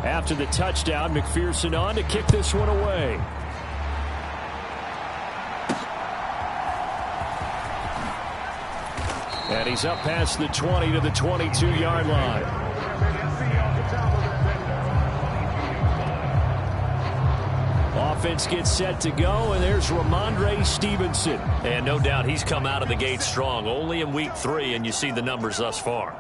After the touchdown, McPherson on to kick this one away. And he's up past the 20 to the 22-yard line. offense gets set to go, and there's Ramondre Stevenson. And no doubt he's come out of the gate strong, only in week 3, and you see the numbers thus far.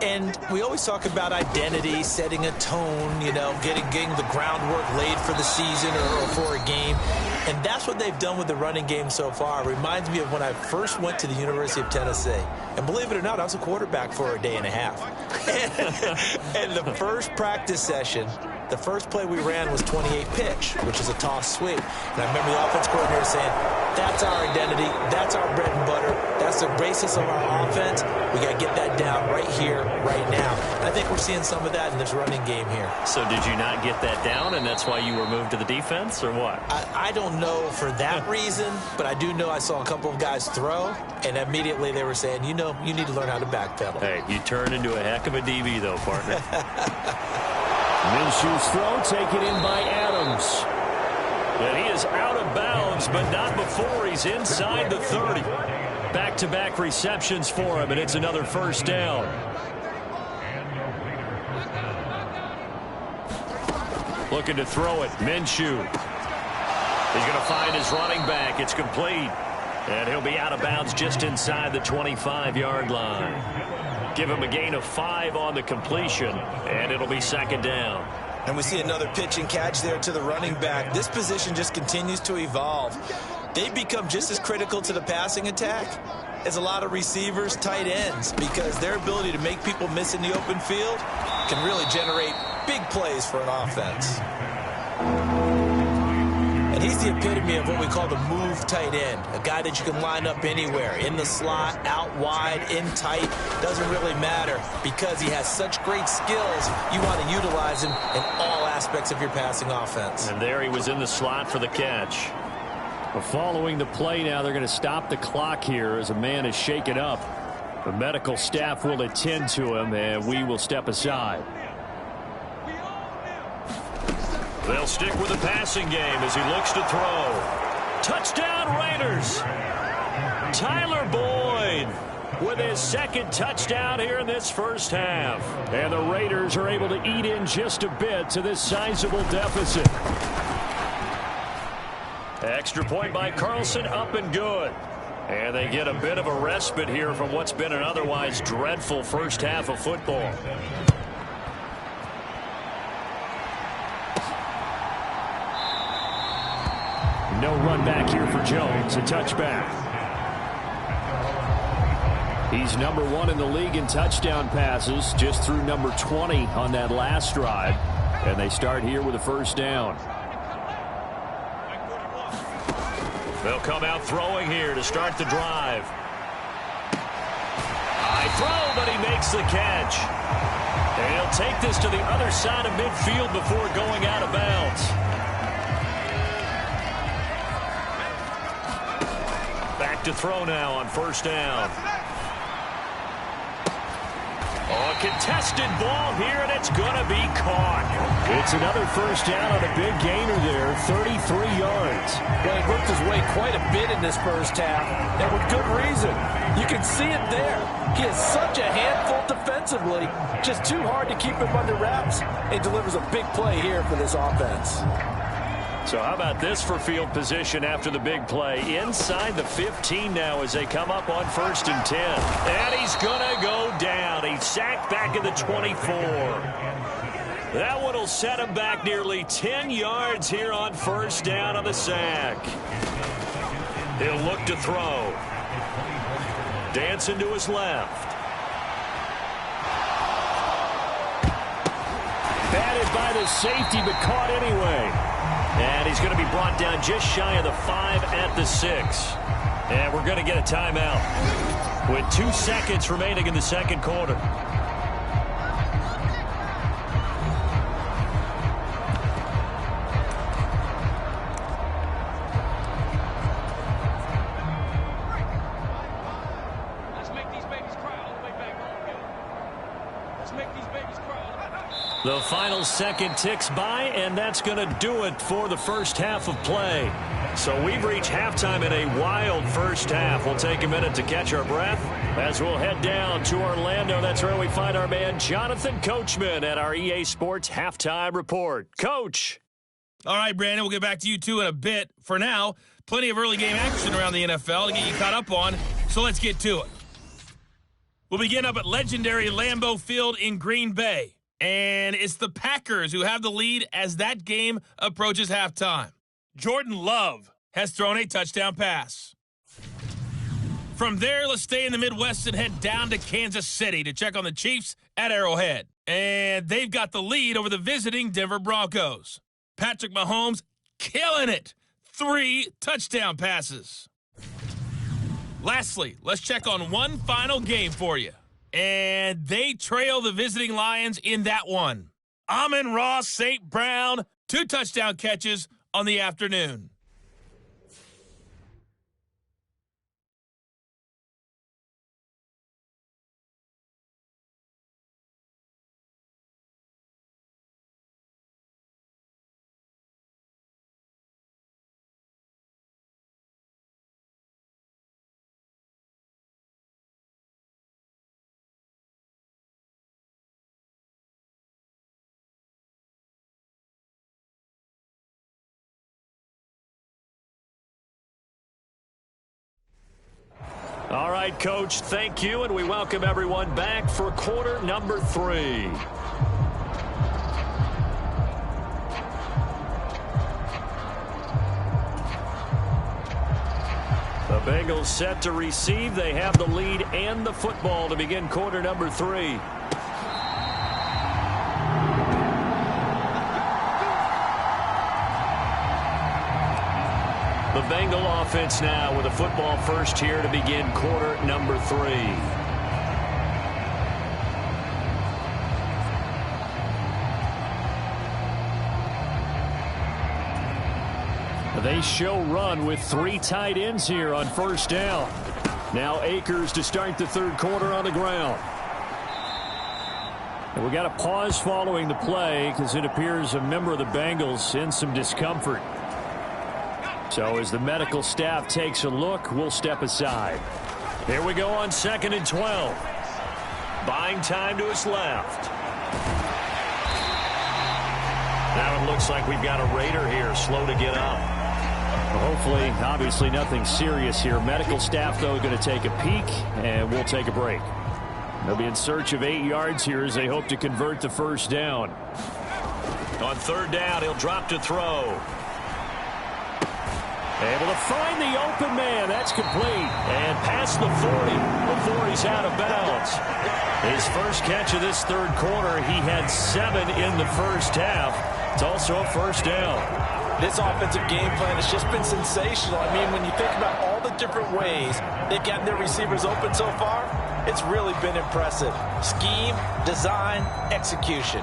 And we always talk about identity, setting a tone, you know, getting the groundwork laid for the season or for a game. And that's what they've done with the running game so far. It reminds me of when I first went to the University of Tennessee. And believe it or not, I was a quarterback for a day and a half. And the first practice session, the first play we ran was 28 pitch, which is a toss sweep. And I remember the offense coordinator saying, that's our identity, that's our bread and butter, that's the basis of our offense. We got to get that down right here, right now. And I think we're seeing some of that in this running game here. So did you not get that down, and that's why you were moved to the defense, or what? I don't know for that reason, but I do know I saw a couple of guys throw, and immediately they were saying, you know, you need to learn how to backpedal. Hey, you turned into a heck of a DB, though, partner. Minshew's throw taken in by Adams. And he is out of bounds, but not before he's inside the 30. Back-to-back receptions for him, and it's another first down. Looking to throw it, Minshew. He's going to find his running back. It's complete. And he'll be out of bounds just inside the 25-yard line. Give him a gain of 5 on the completion, and it'll be second down. And we see another pitch and catch there to the running back. This position just continues to evolve. They've become just as critical to the passing attack as a lot of receivers, tight ends, because their ability to make people miss in the open field can really generate big plays for an offense. And he's the epitome of what we call the move tight end, a guy that you can line up anywhere, in the slot, out wide, in tight, doesn't really matter because he has such great skills. You want to utilize him in all aspects of your passing offense. And there he was in the slot for the catch. Well, following the play now, they're going to stop the clock here as a man is shaken up. The medical staff will attend to him, and we will step aside. They'll stick with the passing game as he looks to throw. Touchdown Raiders! Tyler Boyd with his second touchdown here in this first half. And the Raiders are able to eat in just a bit to this sizable deficit. Extra point by Carlson, up and good. And they get a bit of a respite here from what's been an otherwise dreadful first half of football. No run back here for Jones, a touchback. He's number 1 in the league in touchdown passes, just through number 20 on that last drive. And they start here with a first down. They'll come out throwing here to start the drive. High throw, but he makes the catch. And he'll take this to the other side of midfield before going out of bounds. Back to throw now on first down. Oh, a contested ball here, and it's going to be caught. It's another first down on a big gainer there, 33 yards. Well, he worked his way quite a bit in this first half, and with good reason. You can see it there. He is such a handful defensively, just too hard to keep him under wraps, and delivers a big play here for this offense. So how about this for field position after the big play? Inside the 15 now as they come up on 1st and 10. And he's going to go down. He's sacked back at the 24. That one will set him back nearly 10 yards here on first down on the sack. He'll look to throw. Dancing to his left. Batted by the safety, but caught anyway. And he's going to be brought down just shy of the 5 at the 6. And we're going to get a timeout with 2 seconds remaining in the second quarter. The final second ticks by, and that's going to do it for the first half of play. So we've reached halftime in a wild first half. We'll take a minute to catch our breath as we'll head down to Orlando. That's where we find our man Jonathan Coachman at our EA Sports Halftime Report. Coach. All right, Brandon, we'll get back to you two in a bit. For now, plenty of early game action around the NFL to get you caught up on, so let's get to it. We'll begin up at legendary Lambeau Field in Green Bay. And it's the Packers who have the lead as that game approaches halftime. Jordan Love has thrown a touchdown pass. From there, let's stay in the Midwest and head down to Kansas City to check on the Chiefs at Arrowhead. And they've got the lead over the visiting Denver Broncos. Patrick Mahomes killing it. 3 touchdown passes. Lastly, let's check on one final game for you. And they trail the visiting Lions in that one. Amon-Ra St. Brown, 2 touchdown catches on the afternoon. All right, Coach, thank you, and we welcome everyone back for quarter number 3. The Bengals set to receive. They have the lead and the football to begin quarter number 3. The Bengal offense now with a football first here to begin quarter number 3. They show run with 3 tight ends here on first down. Now Akers to start the third quarter on the ground. And we got a pause following the play because it appears a member of the Bengals in some discomfort. So as the medical staff takes a look, we'll step aside. Here we go on 2nd and 12. Buying time to his left. Now it looks like we've got a Raider here, slow to get up. Well, hopefully, obviously nothing serious here. Medical staff, though, going to take a peek, and we'll take a break. They'll be in search of 8 yards here as they hope to convert the first down. On 3rd down, he'll drop to throw. Able to find the open man. That's complete. And past the 40 before he's out of bounds. His first catch of this third quarter, he had 7 in the first half. It's also a first down. This offensive game plan has just been sensational. I mean, when you think about all the different ways they've gotten their receivers open so far, it's really been impressive. Scheme, design, execution.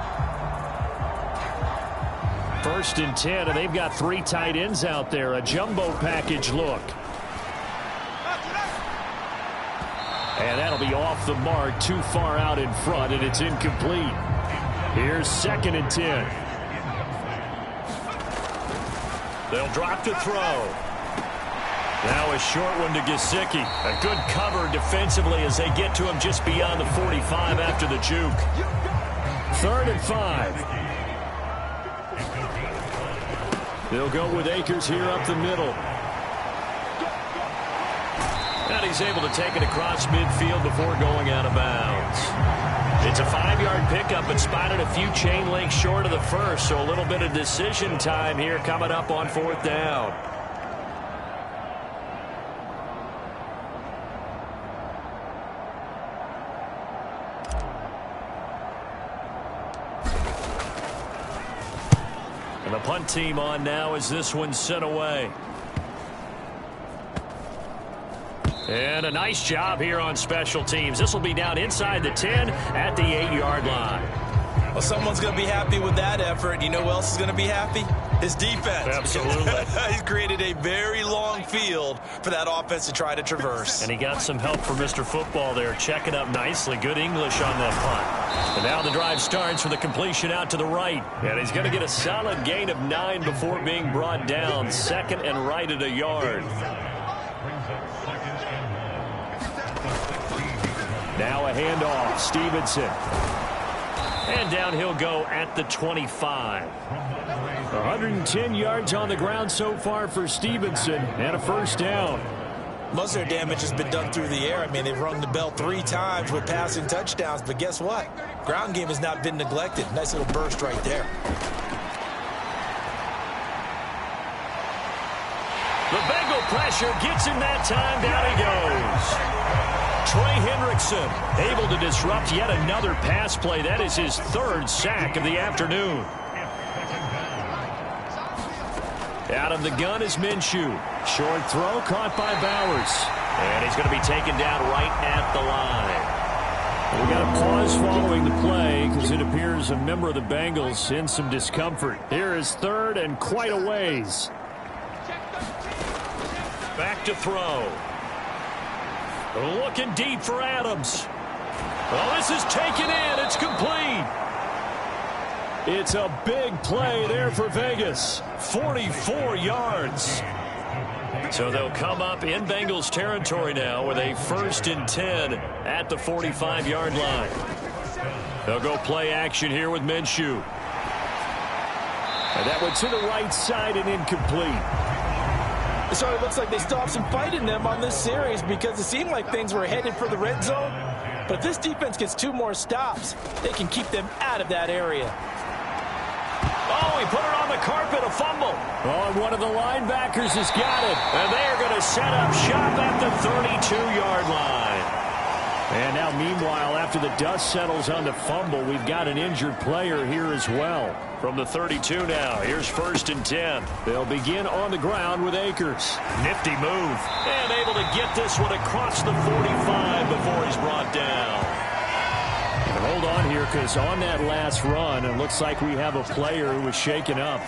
1st and 10, and they've got 3 tight ends out there. A jumbo package look. And that'll be off the mark, too far out in front, and it's incomplete. Here's 2nd and 10. They'll drop to throw. Now a short one to Gesicki. A good cover defensively as they get to him just beyond the 45 after the juke. 3rd and 5. They'll go with Akers here up the middle. And he's able to take it across midfield before going out of bounds. It's a 5-yard pickup, but spotted a few chain links short of the first, so a little bit of decision time here coming up on 4th down. And the punt team on now as this one's sent away. And a nice job here on special teams. This will be down inside the 10 at the 8-yard line. Well, someone's going to be happy with that effort. You know who else is going to be happy? His defense. Absolutely. He's created a very long field for that offense to try to traverse. And he got some help from Mr. Football there, checking up nicely. Good English on that punt. And now the drive starts with a completion out to the right. And he's going to get a solid gain of 9 before being brought down. 2nd and right at a yard. Now a handoff. Stevenson. And down he'll go at the 25. 110 yards on the ground so far for Stevenson, and a first down. Most of their damage has been done through the air. I mean, they've rung the bell 3 times with passing touchdowns, but guess what? Ground game has not been neglected. Nice little burst right there. The Bengal pressure gets him that time. Down he goes. Trey Hendrickson able to disrupt yet another pass play. That is his 3rd sack of the afternoon. Out of the gun is Minshew. Short throw caught by Bowers. And he's going to be taken down right at the line. We got a pause following the play because it appears a member of the Bengals in some discomfort. Here is 3rd and quite a ways. Back to throw. Looking deep for Adams. Well, this is taken in. It's complete. It's a big play there for Vegas. 44 yards. So they'll come up in Bengals territory now with a 1st and 10 at the 45-yard line. They'll go play action here with Minshew. And that went to the right side and incomplete. So it looks like they still have some fight in them on this series because it seemed like things were headed for the red zone. But if this defense gets 2 more stops, they can keep them out of that area. Oh, he put it on the carpet, a fumble. Oh, and one of the linebackers has got it. And they are going to set up shop at the 32-yard line. And now, meanwhile, after the dust settles on the fumble, we've got an injured player here as well. From the 32 now, here's 1st and 10. They'll begin on the ground with Akers. Nifty move. And able to get this one across the 45 before he's brought down. And hold on here, because on that last run, it looks like we have a player who was shaken up.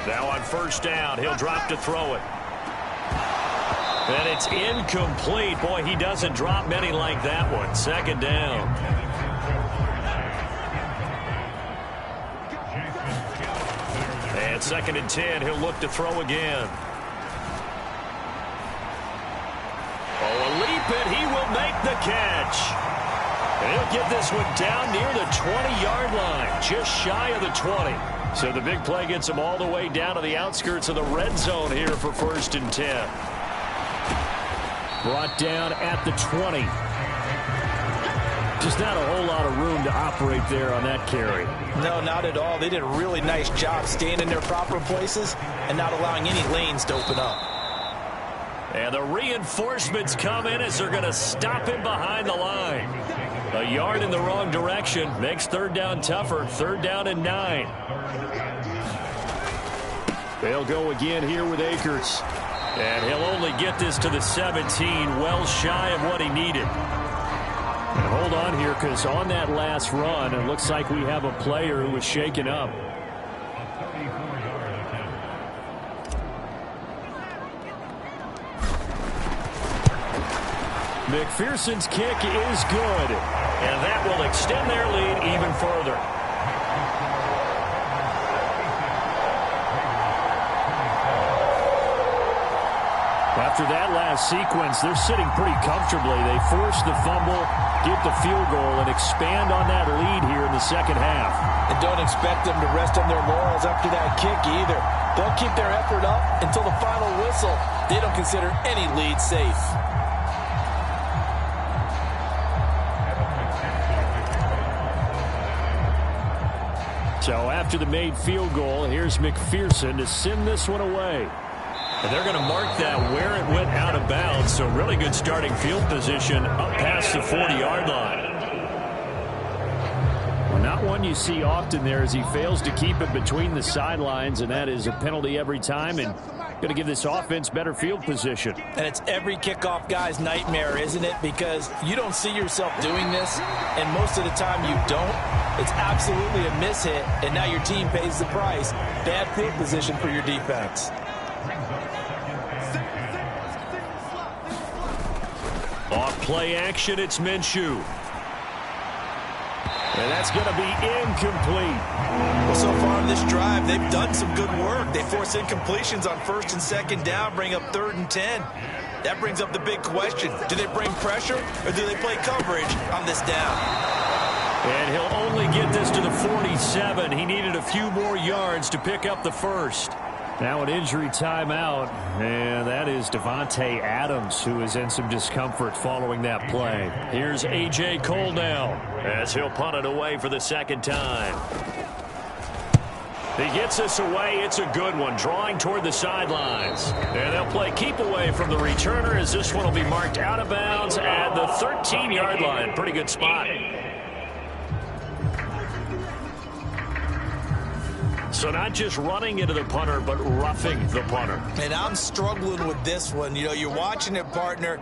Now on 1st down, he'll drop to throw it. And it's incomplete. Boy, he doesn't drop many like that one. 2nd down. And 2nd and 10, he'll look to throw again. Oh, a leap, and he will make the catch. And he'll get this one down near the 20-yard line, just shy of the 20. So the big play gets him all the way down to the outskirts of the red zone here for 1st and 10. Brought down at the 20. Just not a whole lot of room to operate there on that carry. No, not at all. They did a really nice job staying in their proper places and not allowing any lanes to open up. And the reinforcements come in as they're going to stop him behind the line. A yard in the wrong direction makes 3rd down tougher. 3rd down and 9. They'll go again here with Akers. And he'll only get this to the 17, well shy of what he needed. And hold on here, because on that last run, it looks like we have a player who was shaken up. McPherson's kick is good. And that will extend their lead even further. After that last sequence, they're sitting pretty comfortably. They force the fumble, get the field goal, and expand on that lead here in the 2nd half. And don't expect them to rest on their laurels after that kick either. They'll keep their effort up until the final whistle. They don't consider any lead safe. So after the made field goal, here's McPherson to send this one away. And they're going to mark that where it went out of bounds. So really good starting field position up past the 40-yard line. Well, not one you see often there as he fails to keep it between the sidelines, and that is a penalty every time, and going to give this offense better field position. And it's every kickoff guy's nightmare, isn't it? Because you don't see yourself doing this, and most of the time you don't. It's absolutely a mishit, and now your team pays the price. Bad field position for your defense. Off play action, it's Minshew. And that's going to be incomplete. Well, so far on this drive, they've done some good work. They force incompletions on 1st and 2nd down, bring up 3rd and 10. That brings up the big question. Do they bring pressure or do they play coverage on this down? And he'll only get this to the 47. He needed a few more yards to pick up the first. Now an injury timeout, and that is Devontae Adams, who is in some discomfort following that play. Here's A.J. Cole now as he'll punt it away for the second time. He gets this away. It's a good one, drawing toward the sidelines. And they'll play keep away from the returner as this one will be marked out of bounds at the 13-yard line. Pretty good spot. So not just running into the punter, but roughing the punter. And I'm struggling with this one. You know, you're watching it, partner.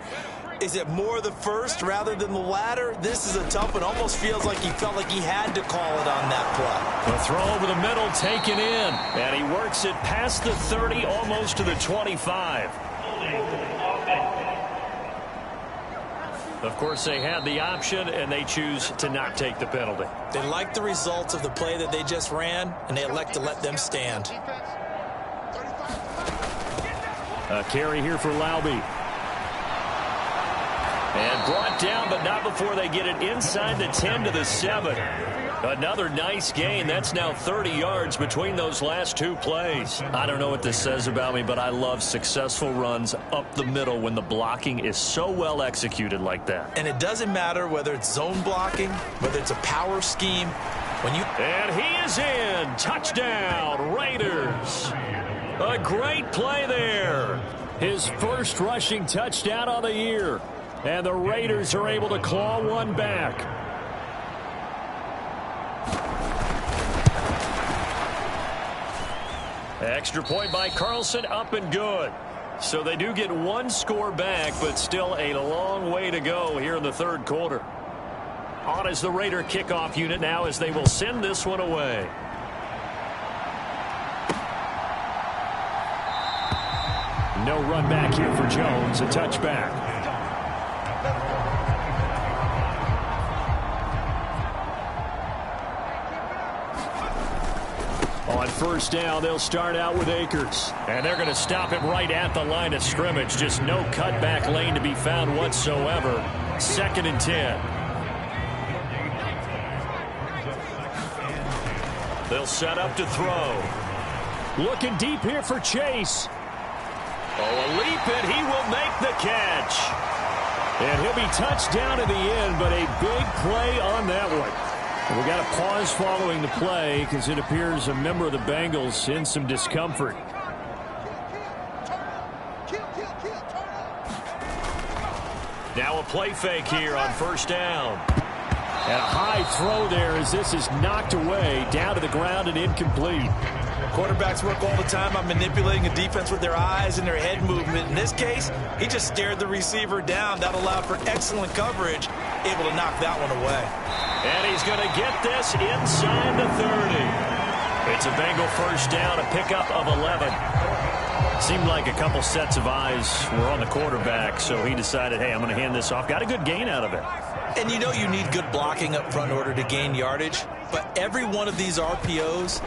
Is it more the first rather than the latter? This is a tough one. Almost feels like he felt like he had to call it on that play. The throw over the middle taken in. And he works it past the 30, almost to the 25. Of course, they had the option, and they choose to not take the penalty. They like the results of the play that they just ran, and they elect to let them stand. A carry here for Laube. And brought down, but not before they get it inside the 10 to the 7. Another nice gain. That's now 30 yards between those last two plays. I don't know what this says about me, but I love successful runs up the middle when the blocking is so well executed like that. And it doesn't matter whether it's zone blocking, whether it's a power scheme. And he is in. Touchdown, Raiders. A great play there. His first rushing touchdown of the year. And the Raiders are able to claw one back. Extra point by Carlson, up and good. So they do get one score back, but still a long way to go here in the third quarter. On is the Raider kickoff unit now as they will send this one away. No run back here for Jones, a touchback. On first down, they'll start out with Akers. And they're going to stop him right at the line of scrimmage. Just no cutback lane to be found whatsoever. 2nd and 10. They'll set up to throw. Looking deep here for Chase. Oh, a leap, and he will make the catch. And he'll be touched down in the end, but a big play on that one. We got a pause following the play because it appears a member of the Bengals in some discomfort. Now a play fake here on first down. And a high throw there as this is knocked away, down to the ground and incomplete. Quarterbacks work all the time on manipulating a defense with their eyes and their head movement. In this case, he just stared the receiver down. That allowed for excellent coverage, able to knock that one away. And he's going to get this inside the 30. It's a Bengal first down, a pickup of 11. Seemed like a couple sets of eyes were on the quarterback, so he decided, hey, I'm going to hand this off. Got a good gain out of it. And you know you need good blocking up front in order to gain yardage, but every one of these RPOs,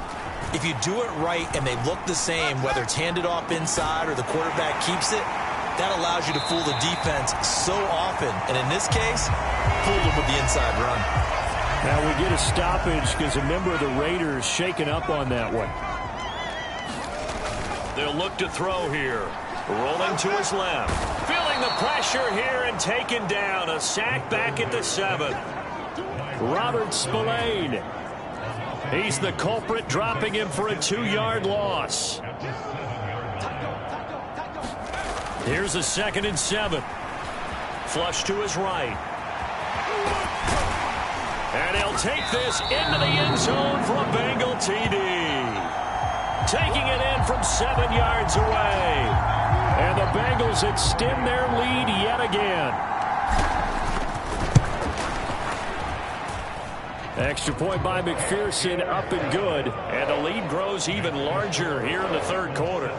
if you do it right and they look the same, whether it's handed off inside or the quarterback keeps it, that allows you to fool the defense so often. And in this case, fooled them with the inside run. Now we get a stoppage because a member of the Raiders shaken up on that one. They'll look to throw here. Rolling to his left. Feeling the pressure here and taken down. A sack back at the 7. Robert Spillane. He's the culprit, dropping him for a 2-yard loss. Here's a 2nd and 7. Flush to his right. And he'll take this into the end zone for a Bengal TD. Taking it in from 7 yards away. And the Bengals extend their lead yet again. Extra point by McPherson, up and good. And the lead grows even larger here in the third quarter.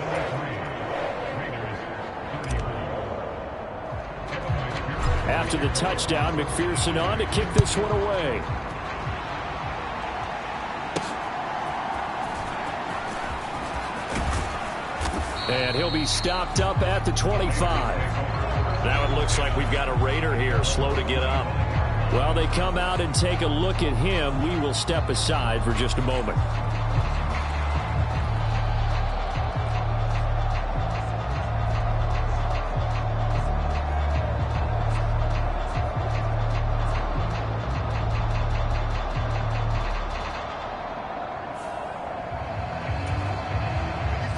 After the touchdown, McPherson on to kick this one away. And he'll be stopped up at the 25. Now it looks like we've got a Raider here, slow to get up. While they come out and take a look at him, we will step aside for just a moment.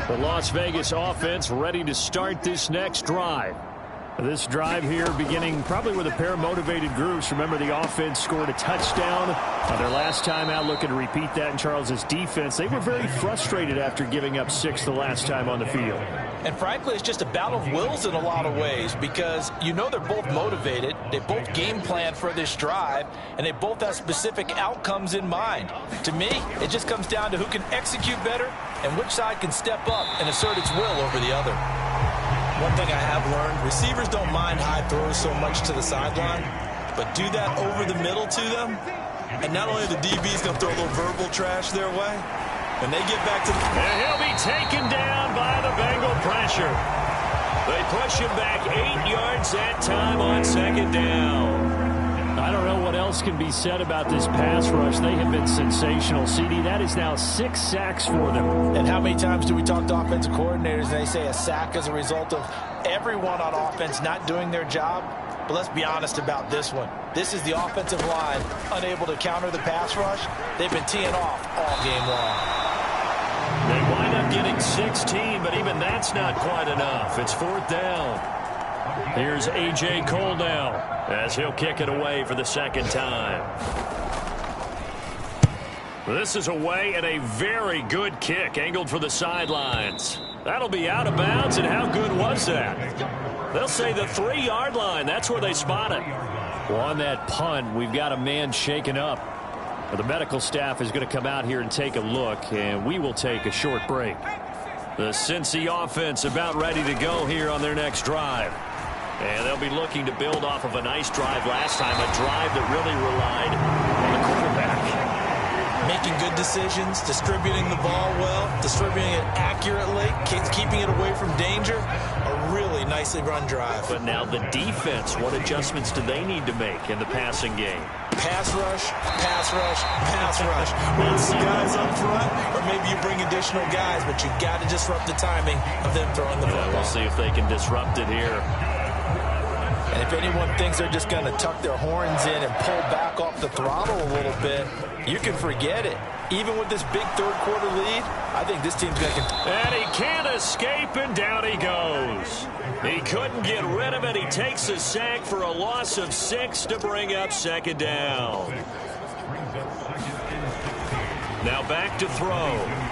The Las Vegas offense ready to start this next drive. This drive here beginning probably with a pair of motivated groups. Remember, the offense scored a touchdown on their last time out, looking to repeat that in Charles's defense. They were very frustrated after giving up 6 the last time on the field. And frankly, it's just a battle of wills in a lot of ways because you know they're both motivated. They both game plan for this drive, and they both have specific outcomes in mind. To me, it just comes down to who can execute better and which side can step up and assert its will over the other. One thing I have learned, receivers don't mind high throws so much to the sideline, but do that over the middle to them, and not only the DB's going to throw a little verbal trash their way, when they get back to the... And he'll be taken down by the Bengal pressure. They push him back 8 yards that time on second down. I don't know what else can be said about this pass rush. They have been sensational. CD, that is now 6 sacks for them. And how many times do we talk to offensive coordinators and they say a sack is a result of everyone on offense not doing their job? But let's be honest about this one. This is the offensive line unable to counter the pass rush. They've been teeing off all game long. They wind up getting 16, but even that's not quite enough. It's 4th down. Here's A.J. Cole now as he'll kick it away for the second time. This is away and a very good kick angled for the sidelines. That'll be out of bounds, and how good was that? They'll say the 3-yard line. That's where they spot it. Well, on that punt, we've got a man shaken up. The medical staff is going to come out here and take a look, and we will take a short break. The Cincy offense about ready to go here on their next drive. And they'll be looking to build off of a nice drive last time, a drive that really relied on the quarterback. Making good decisions, distributing the ball well, distributing it accurately, keeping it away from danger. A really nicely run drive. But now the defense, what adjustments do they need to make in the passing game? Pass rush, pass rush, pass rush. Whether it's the guys up front or maybe you bring additional guys, but you got to disrupt the timing of them throwing the football. We'll see if they can disrupt it here. And if anyone thinks they're just going to tuck their horns in and pull back off the throttle a little bit, you can forget it. Even with this big third-quarter lead, I think this team's going to... And he can't escape, and down he goes. He couldn't get rid of it. He takes a sack for a loss of 6 to bring up second down. Now back to throw.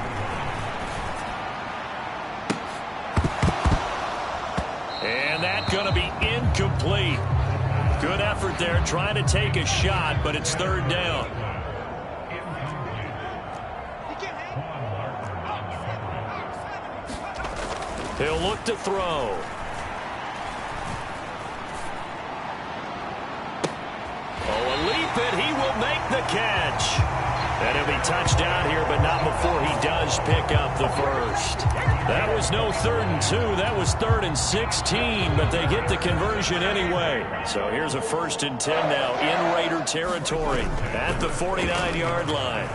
And that's going to be incomplete. Good effort there trying to take a shot, but it's 3rd down. He'll look to throw. Oh, a leap, and he will make the catch. And he'll be touched down here, but not before he does pick up the first. That was no 3rd and 2. That was 3rd and 16, but they get the conversion anyway. So here's a 1st and 10 now in Raider territory at the 49-yard line.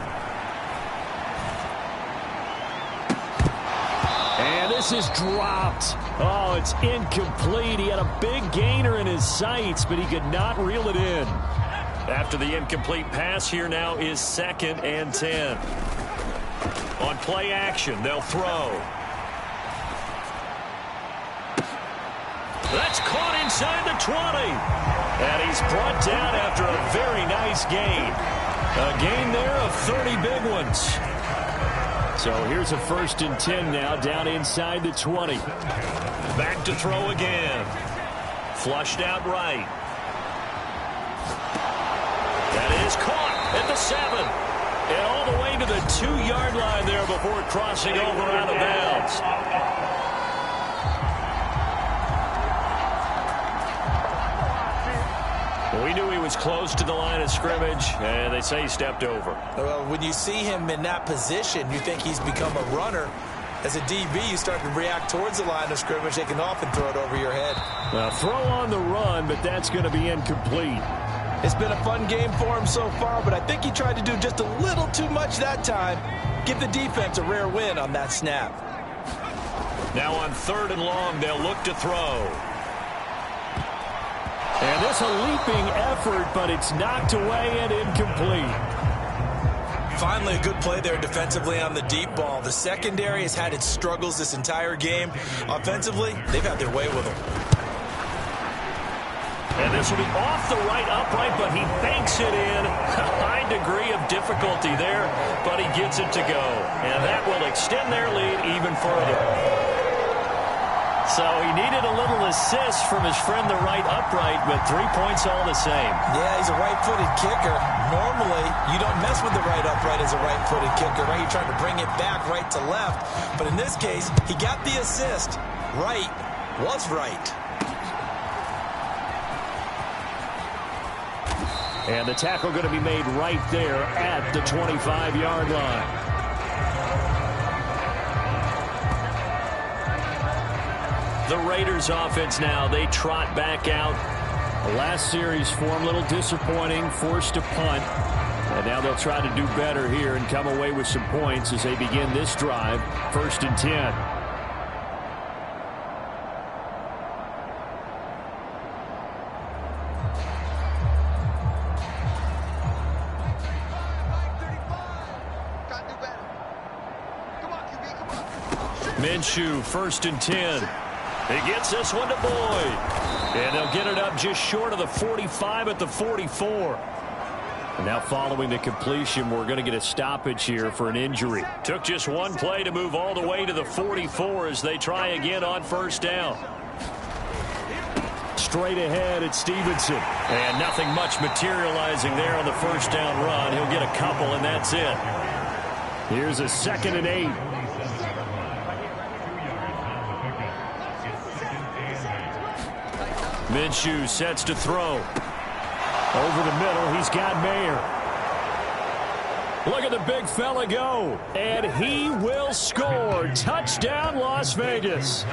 And this is dropped. Oh, it's incomplete. He had a big gainer in his sights, but he could not reel it in. After the incomplete pass, here now is 2nd and 10. On play action, they'll throw. That's caught inside the 20. And he's brought down after a very nice gain. A gain there of 30 big ones. So here's a 1st and 10 now down inside the 20. Back to throw again. Flushed out right. That is caught at the 7. And all the way to the 2-yard line there before crossing over out of bounds. We knew he was close to the line of scrimmage, and they say he stepped over. Well, when you see him in that position, you think he's become a runner. As a DB, you start to react towards the line of scrimmage. They can often throw it over your head. Well, throw on the run, but that's going to be incomplete. It's been a fun game for him so far, but I think he tried to do just a little too much that time. Give the defense a rare win on that snap. Now on 3rd and long, they'll look to throw. And this a leaping effort, but it's knocked away and incomplete. Finally, a good play there defensively on the deep ball. The secondary has had its struggles this entire game. Offensively, they've had their way with them. And this will be off the right upright, but he banks it in. A high degree of difficulty there, but he gets it to go. And that will extend their lead even further. So he needed a little assist from his friend the right upright, but 3 points all the same. Yeah, he's a right-footed kicker. Normally, you don't mess with the right upright as a right-footed kicker, right? You're trying to bring it back right to left. But in this case, he got the assist. Right was right. And the tackle going to be made right there at the 25-yard line. The Raiders offense now, they trot back out. The last series for them, a little disappointing, forced to punt. And now they'll try to do better here and come away with some points as they begin this drive. 1st and 10. Minshew, 1st and 10. He gets this one to Boyd. And they'll get it up just short of the 45 at the 44. And now following the completion, we're going to get a stoppage here for an injury. Took just one play to move all the way to the 44 as they try again on 1st down. Straight ahead, it's Stevenson. And nothing much materializing there on the 1st down run. He'll get a couple, and that's it. Here's a 2nd and 8. Minshew sets to throw. Over the middle, he's got Mayer. Look at the big fella go. And he will score. Touchdown, Las Vegas.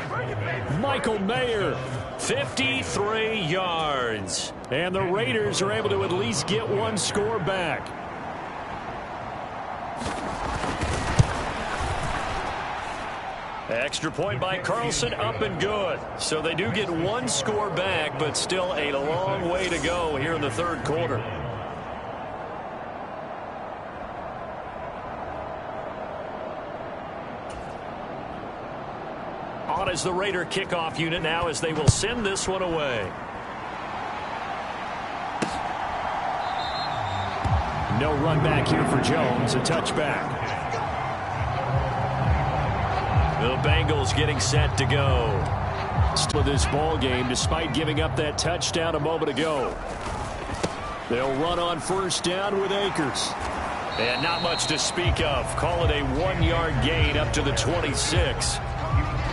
Michael Mayer. 53 yards. And the Raiders are able to at least get one score back. Extra point by Carlson, up and good. So they do get one score back, but still a long way to go here in the 3rd quarter. On is the Raider kickoff unit now as they will send this one away. No run back here for Jones, a touchback. The Bengals getting set to go. Still this ball game despite giving up that touchdown a moment ago. They'll run on 1st down with Akers. And not much to speak of. Call it a 1-yard gain up to the 26.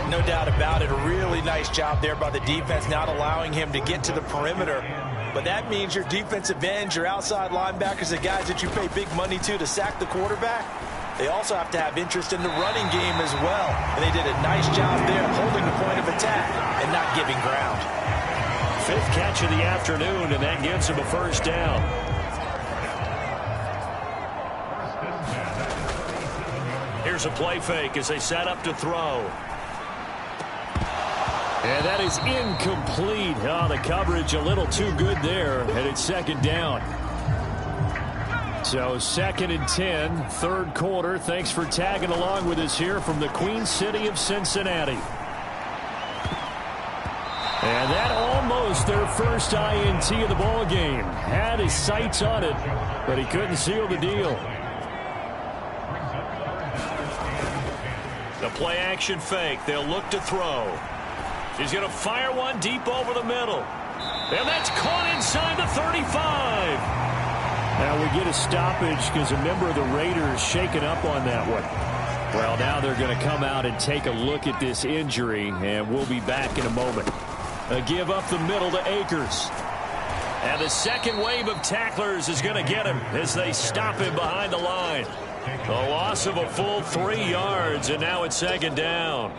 No doubt about it. A really nice job there by the defense, not allowing him to get to the perimeter. But that means your defensive ends, your outside linebackers, the guys that you pay big money to sack the quarterback, they also have to have interest in the running game as well. And they did a nice job there holding the point of attack and not giving ground. 5th catch of the afternoon, and that gives him a 1st down. Here's a play fake as they set up to throw. And that is incomplete. Oh, the coverage a little too good there, and it's 2nd down. So 2nd and 10, 3rd quarter. Thanks for tagging along with us here from the Queen City of Cincinnati. And that almost their first INT of the ball game. Had his sights on it, but he couldn't seal the deal. The play action fake. They'll look to throw. He's going to fire one deep over the middle. And that's caught inside the 35. Now we get a stoppage because a member of the Raiders shaken up on that one. Well, now they're going to come out and take a look at this injury, and we'll be back in a moment. A give up the middle to Akers. And the second wave of tacklers is going to get him as they stop him behind the line. A loss of a full 3 yards, and now it's 2nd down.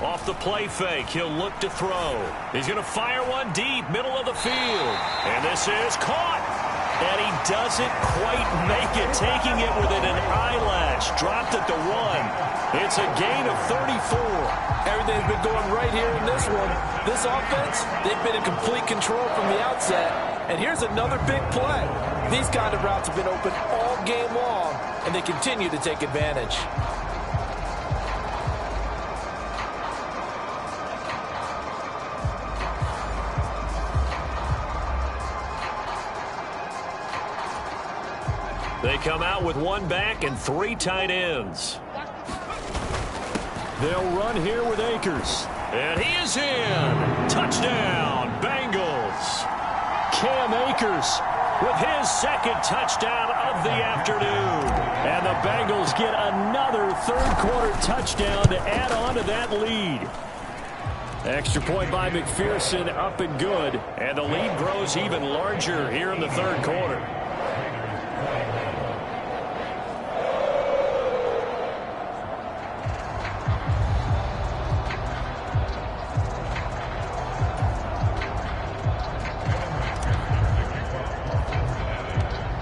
Off the play fake, he'll look to throw. He's going to fire one deep, middle of the field. And this is caught. And he doesn't quite make it, taking it within an eyelash. Dropped at the 1. It's a gain of 34. Everything's been going right here in this one. This offense, they've been in complete control from the outset. And here's another big play. These kind of routes have been open all game long, and they continue to take advantage. They come out with one back and 3 tight ends. They'll run here with Akers. And he is in. Touchdown, Bengals. Cam Akers with his second touchdown of the afternoon. And the Bengals get another third-quarter touchdown to add on to that lead. Extra point by McPherson, up and good. And the lead grows even larger here in the third quarter.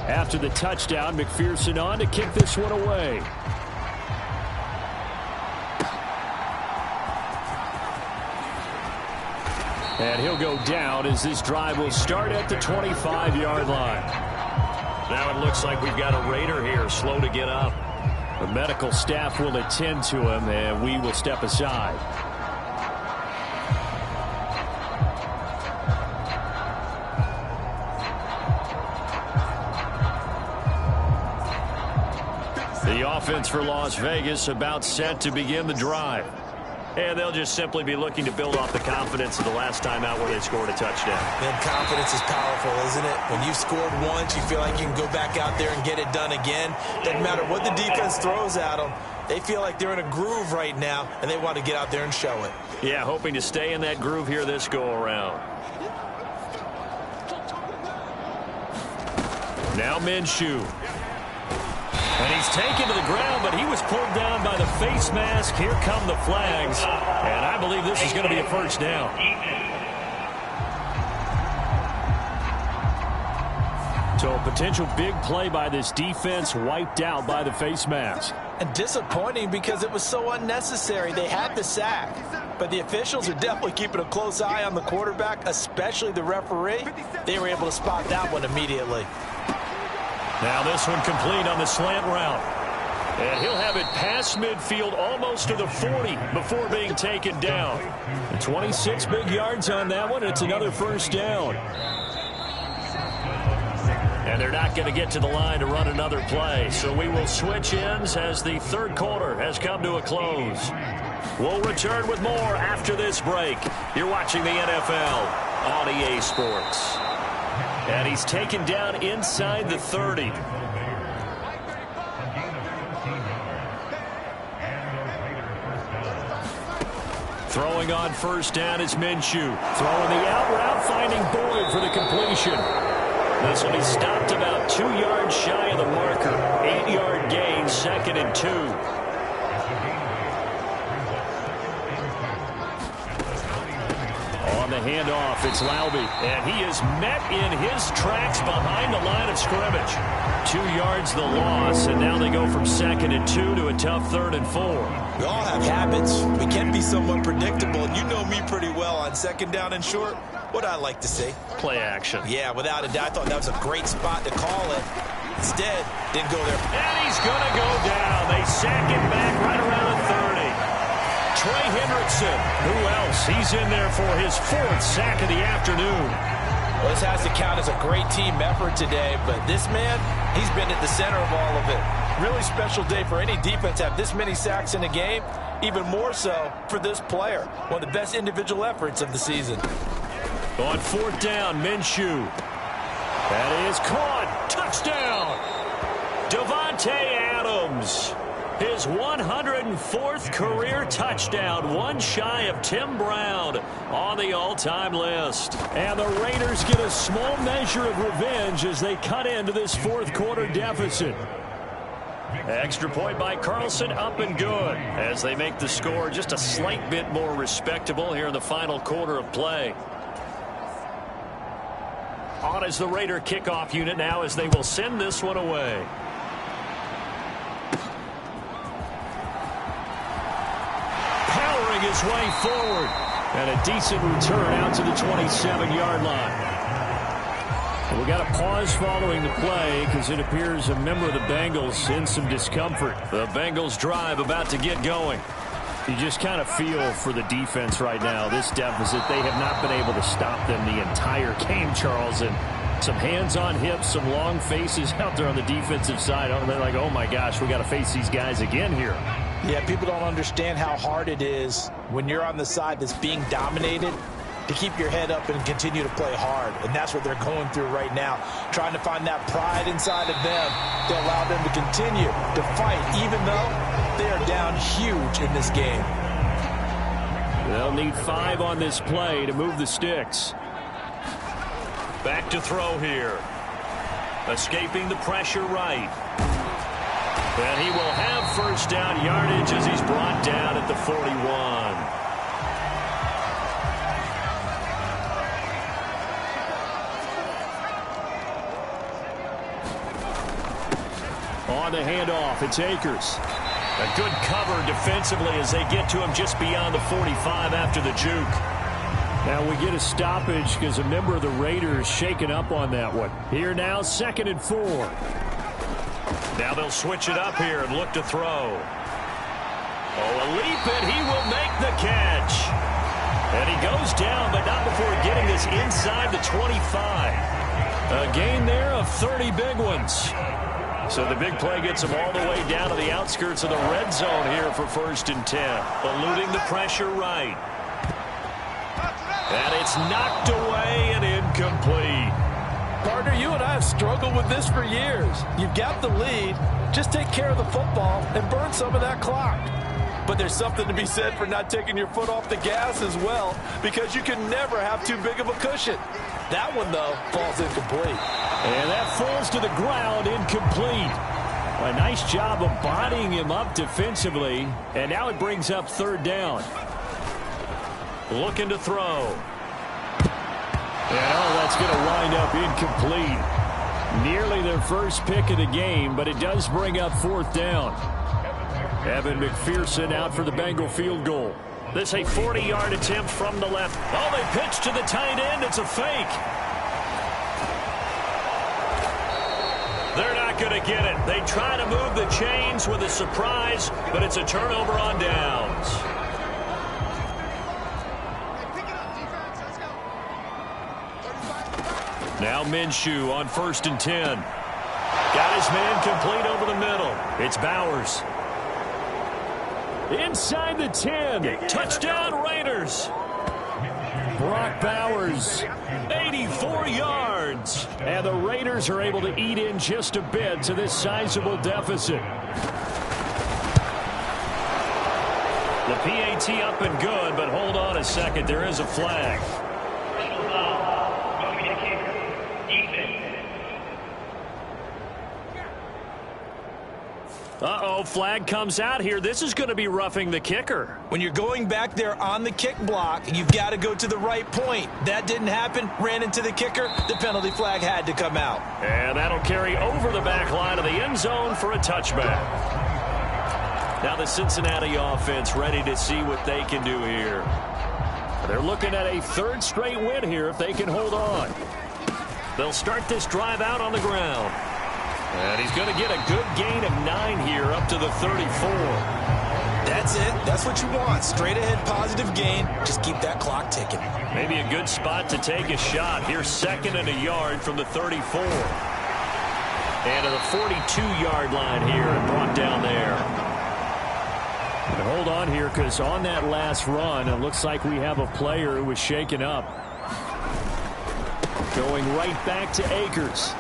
After the touchdown, McPherson on to kick this one away. And he'll go down as this drive will start at the 25-yard line. Now it looks like we've got a Raider here, slow to get up. The medical staff will attend to him, and we will step aside. The offense for Las Vegas about set to begin the drive. And they'll just simply be looking to build off the confidence of the last time out where they scored a touchdown. Man, confidence is powerful, isn't it? When you've scored once, you feel like you can go back out there and get it done again. Doesn't matter what the defense throws at them. They feel like they're in a groove right now, and they want to get out there and show it. Yeah, hoping to stay in that groove here this go-around. Now Minshew. And he's taken to the ground, but he was pulled down by the face mask. Here come the flags. And I believe this is going to be a first down. So a potential big play by this defense wiped out by the face mask. And disappointing because it was so unnecessary. They had the sack. But the officials are definitely keeping a close eye on the quarterback, especially the referee. They were able to spot that one immediately. Now this one complete on the slant route. And he'll have it past midfield almost to the 40 before being taken down. 26 big yards on that one. It's another first down. And they're not going to get to the line to run another play. So we will switch ends as the third quarter has come to a close. We'll return with more after this break. You're watching the NFL on EA Sports. And he's taken down inside the 30. Throwing on first down is Minshew. Throwing the out route, finding Boyd for the completion. This will be stopped about 2 yards shy of the marker. 8-yard gain, 2nd and 2. On the handoff, it's Laube. And he is met in his tracks behind the line of scrimmage. 2 yards the loss, and now they go from 2nd and 2 to a tough 3rd and 4. We all have habits. We can be somewhat predictable, and you know me pretty well on 2nd down and short. What I like to see. Play action. Yeah, without a doubt, I thought that was a great spot to call it. Instead, didn't go there. And he's going to go down. They sack him back right around the 30. Trey Hendrickson, who else? He's in there for his 4th sack of the afternoon. Well, this has to count as a great team effort today, but this man, he's been at the center of all of it. Really special day for any defense to have this many sacks in a game, even more so for this player. One of the best individual efforts of the season. On 4th down, Minshew. That is caught. Touchdown. Davante Adams. His 104th career touchdown, one shy of Tim Brown on the all-time list. And the Raiders get a small measure of revenge as they cut into this 4th quarter deficit. Extra point by Carlson, up and good, as they make the score just a slight bit more respectable here in the final quarter of play. On is the Raider kickoff unit now, as they will send this one away. Powering his way forward, and a decent return out to the 27-yard line. We got a pause following the play because it appears a member of the Bengals in some discomfort. The Bengals drive about to get going. You just kind of feel for the defense right now. This deficit, they have not been able to stop them the entire game, Charles. And some hands on hips, some long faces out there on the defensive side. They're like, oh my gosh, we got to face these guys again here. Yeah, people don't understand how hard it is when you're on the side that's being dominated to keep your head up and continue to play hard. And that's what they're going through right now, trying to find that pride inside of them to allow them to continue to fight, even though they are down huge in this game. They'll need 5 on this play to move the sticks. Back to throw here. Escaping the pressure right. And he will have first down yardage as he's brought down at the 41. On the handoff, it's Akers. A good cover defensively as they get to him just beyond the 45 after the juke. Now we get a stoppage because a member of the Raiders shaken up on that one. Here now, 2nd and 4. Now they'll switch it up here and look to throw. Oh, a leap, and he will make the catch. And he goes down, but not before getting this inside the 25. A gain there of 30 big ones. So the big play gets him all the way down to the outskirts of the red zone here for 1st and 10. Eluding the pressure right. And it's knocked away and incomplete. Partner, you and I have struggled with this for years. You've got the lead. Just take care of the football and burn some of that clock. But there's something to be said for not taking your foot off the gas as well, because you can never have too big of a cushion. That one, though, falls incomplete. And that falls to the ground, incomplete. A nice job of bodying him up defensively. And now it brings up 3rd down. Looking to throw. And that's going to wind up incomplete. Nearly their first pick of the game, but it does bring up 4th down. Evan McPherson out for the Bengal field goal. This a 40-yard attempt from the left. Oh, they pitch to the tight end. It's a fake. They're not going to get it. They try to move the chains with a surprise, but it's a turnover on downs. Now Minshew on 1st and 10. Got his man complete over the middle. It's Bowers. Inside the 10. Touchdown Raiders. Brock Bowers. 84 yards. And the Raiders are able to eat in just a bit to this sizable deficit. The PAT up and good, but hold on a second. There is a flag. Uh-oh, flag comes out here. This is going to be roughing the kicker. When you're going back there on the kick block, you've got to go to the right point. That didn't happen. Ran into the kicker. The penalty flag had to come out. And that'll carry over the back line of the end zone for a touchback. Now the Cincinnati offense ready to see what they can do here. They're looking at a 3rd straight win here if they can hold on. They'll start this drive out on the ground. And he's going to get a good gain of 9 here up to the 34. That's it. That's what you want. Straight ahead positive gain. Just keep that clock ticking. Maybe a good spot to take a shot. Here's 2nd and a yard from the 34. And to the 42-yard line here and brought down there. And hold on here, because on that last run, it looks like we have a player who was shaken up. Going right back to Akers.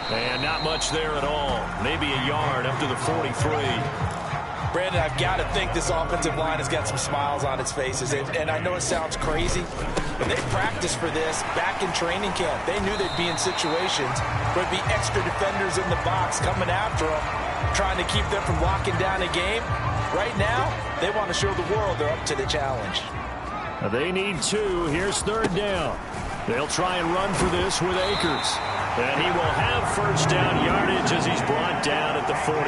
And not much there at all. Maybe a yard up to the 43. Brandon, I've got to think this offensive line has got some smiles on its faces. And I know it sounds crazy, but they practiced for this back in training camp. They knew they'd be in situations where there'd be extra defenders in the box coming after them. trying to keep them from locking down a game. Right now, they want to show the world they're up to the challenge. They need 2. Here's 3rd down. They'll try and run for this with Akers. And he will have first down yardage as he's brought down at the 41.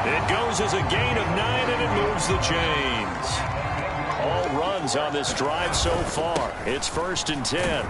It goes as a gain of 9, and it moves the chains. All runs on this drive so far. It's 1st and 10.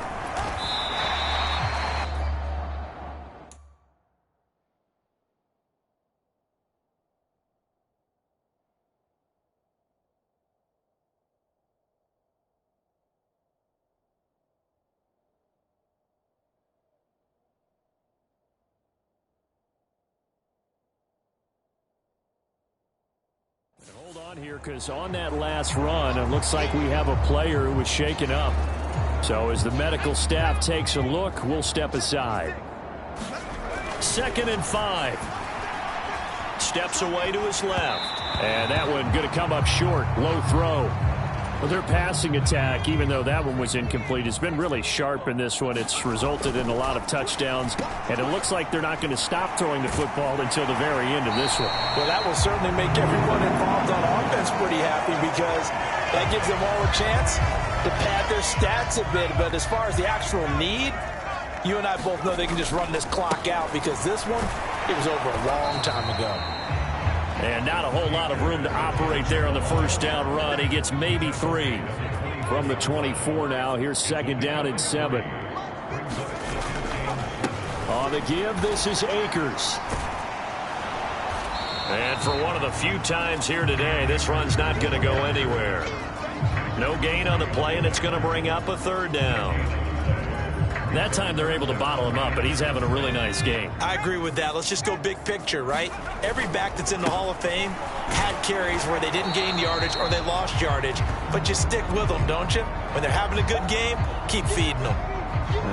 Hold on here, because on that last run, it looks like we have a player who was shaken up. So as the medical staff takes a look, we'll step aside. 2nd and 5. Steps away to his left. And that one going to come up short. Low throw. Well, their passing attack, even though that one was incomplete, has been really sharp in this one. It's resulted in a lot of touchdowns, and it looks like they're not going to stop throwing the football until the very end of this one. Well, that will certainly make everyone involved on offense pretty happy, because that gives them all a chance to pad their stats a bit. But as far as the actual need, you and I both know they can just run this clock out, because this one, it was over a long time ago. And not a whole lot of room to operate there on the first down run. He gets maybe 3 from the 24 now. Here's 2nd down and 7. On the give, this is Akers. And for one of the few times here today, this run's not going to go anywhere. No gain on the play, and it's going to bring up a 3rd down. That time they're able to bottle him up, but he's having a really nice game. I agree with that. Let's just go big picture, right? Every back that's in the Hall of Fame had carries where they didn't gain yardage or they lost yardage, but you stick with them, don't you? When they're having a good game, keep feeding them.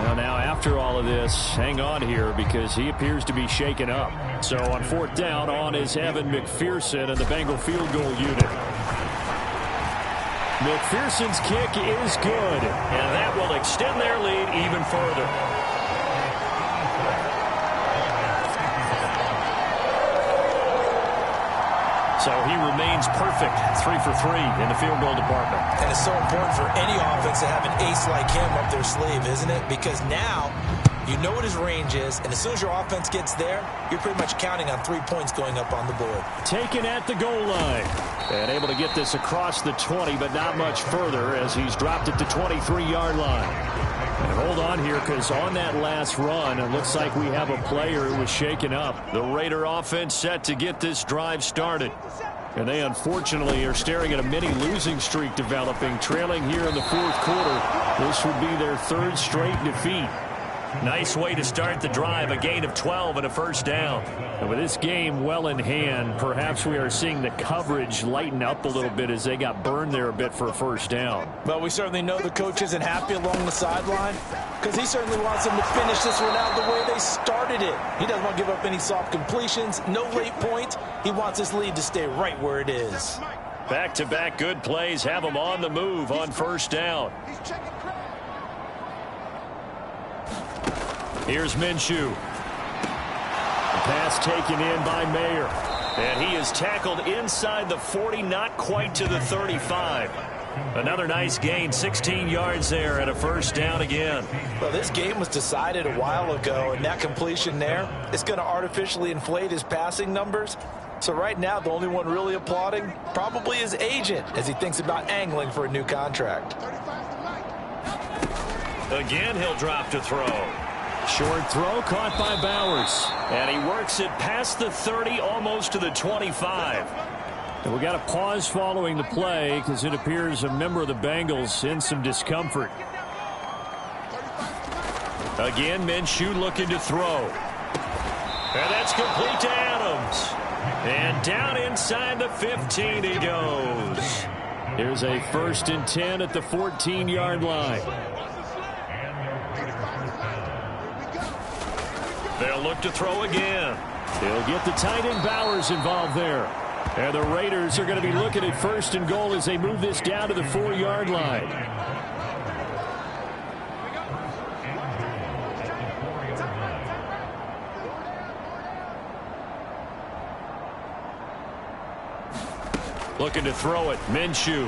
Well, now after all of this, hang on here, because he appears to be shaken up. So on 4th down, on is Evan McPherson and the Bengal field goal unit. McPherson's kick is good, and that will extend their lead even further. So he remains perfect, 3 for 3 in the field goal department. And it's so important for any offense to have an ace like him up their sleeve, isn't it? Because now you know what his range is, and as soon as your offense gets there, you're pretty much counting on 3 points going up on the board. Taken at the goal line. And able to get this across the 20, but not much further, as he's dropped it to 23-yard line. And hold on here, because on that last run, it looks like we have a player who was shaken up. The Raider offense set to get this drive started. And they unfortunately are staring at a mini losing streak developing, trailing here in the 4th quarter. This would be their 3rd straight defeat. Nice way to start the drive, a gain of 12 and a first down. And with this game well in hand, perhaps we are seeing the coverage lighten up a little bit as they got burned there a bit for a first down. But we certainly know the coach isn't happy along the sideline, because he certainly wants them to finish this one out the way they started it. He doesn't want to give up any soft completions, no late points. He wants this lead to stay right where it is. Back-to-back good plays have them on the move on first down. Here's Minshew. The pass taken in by Mayer. And he is tackled inside the 40, not quite to the 35. Another nice gain, 16 yards there, and a first down again. Well, this game was decided a while ago, and that completion there is going to artificially inflate his passing numbers. So right now, the only one really applauding probably his agent as he thinks about angling for a new contract. Again, he'll drop to throw. Short throw caught by Bowers. And he works it past the 30, almost to the 25. And we got a pause following the play because it appears a member of the Bengals in some discomfort. Again, Minshew looking to throw. And that's complete to Adams. And down inside the 15 he goes. Here's a 1st and 10 at the 14-yard line. They'll look to throw again. They'll get the tight end Bowers involved there. And the Raiders are going to be looking at 1st and goal as they move this down to the 4-yard line. Looking to throw it. Minshew.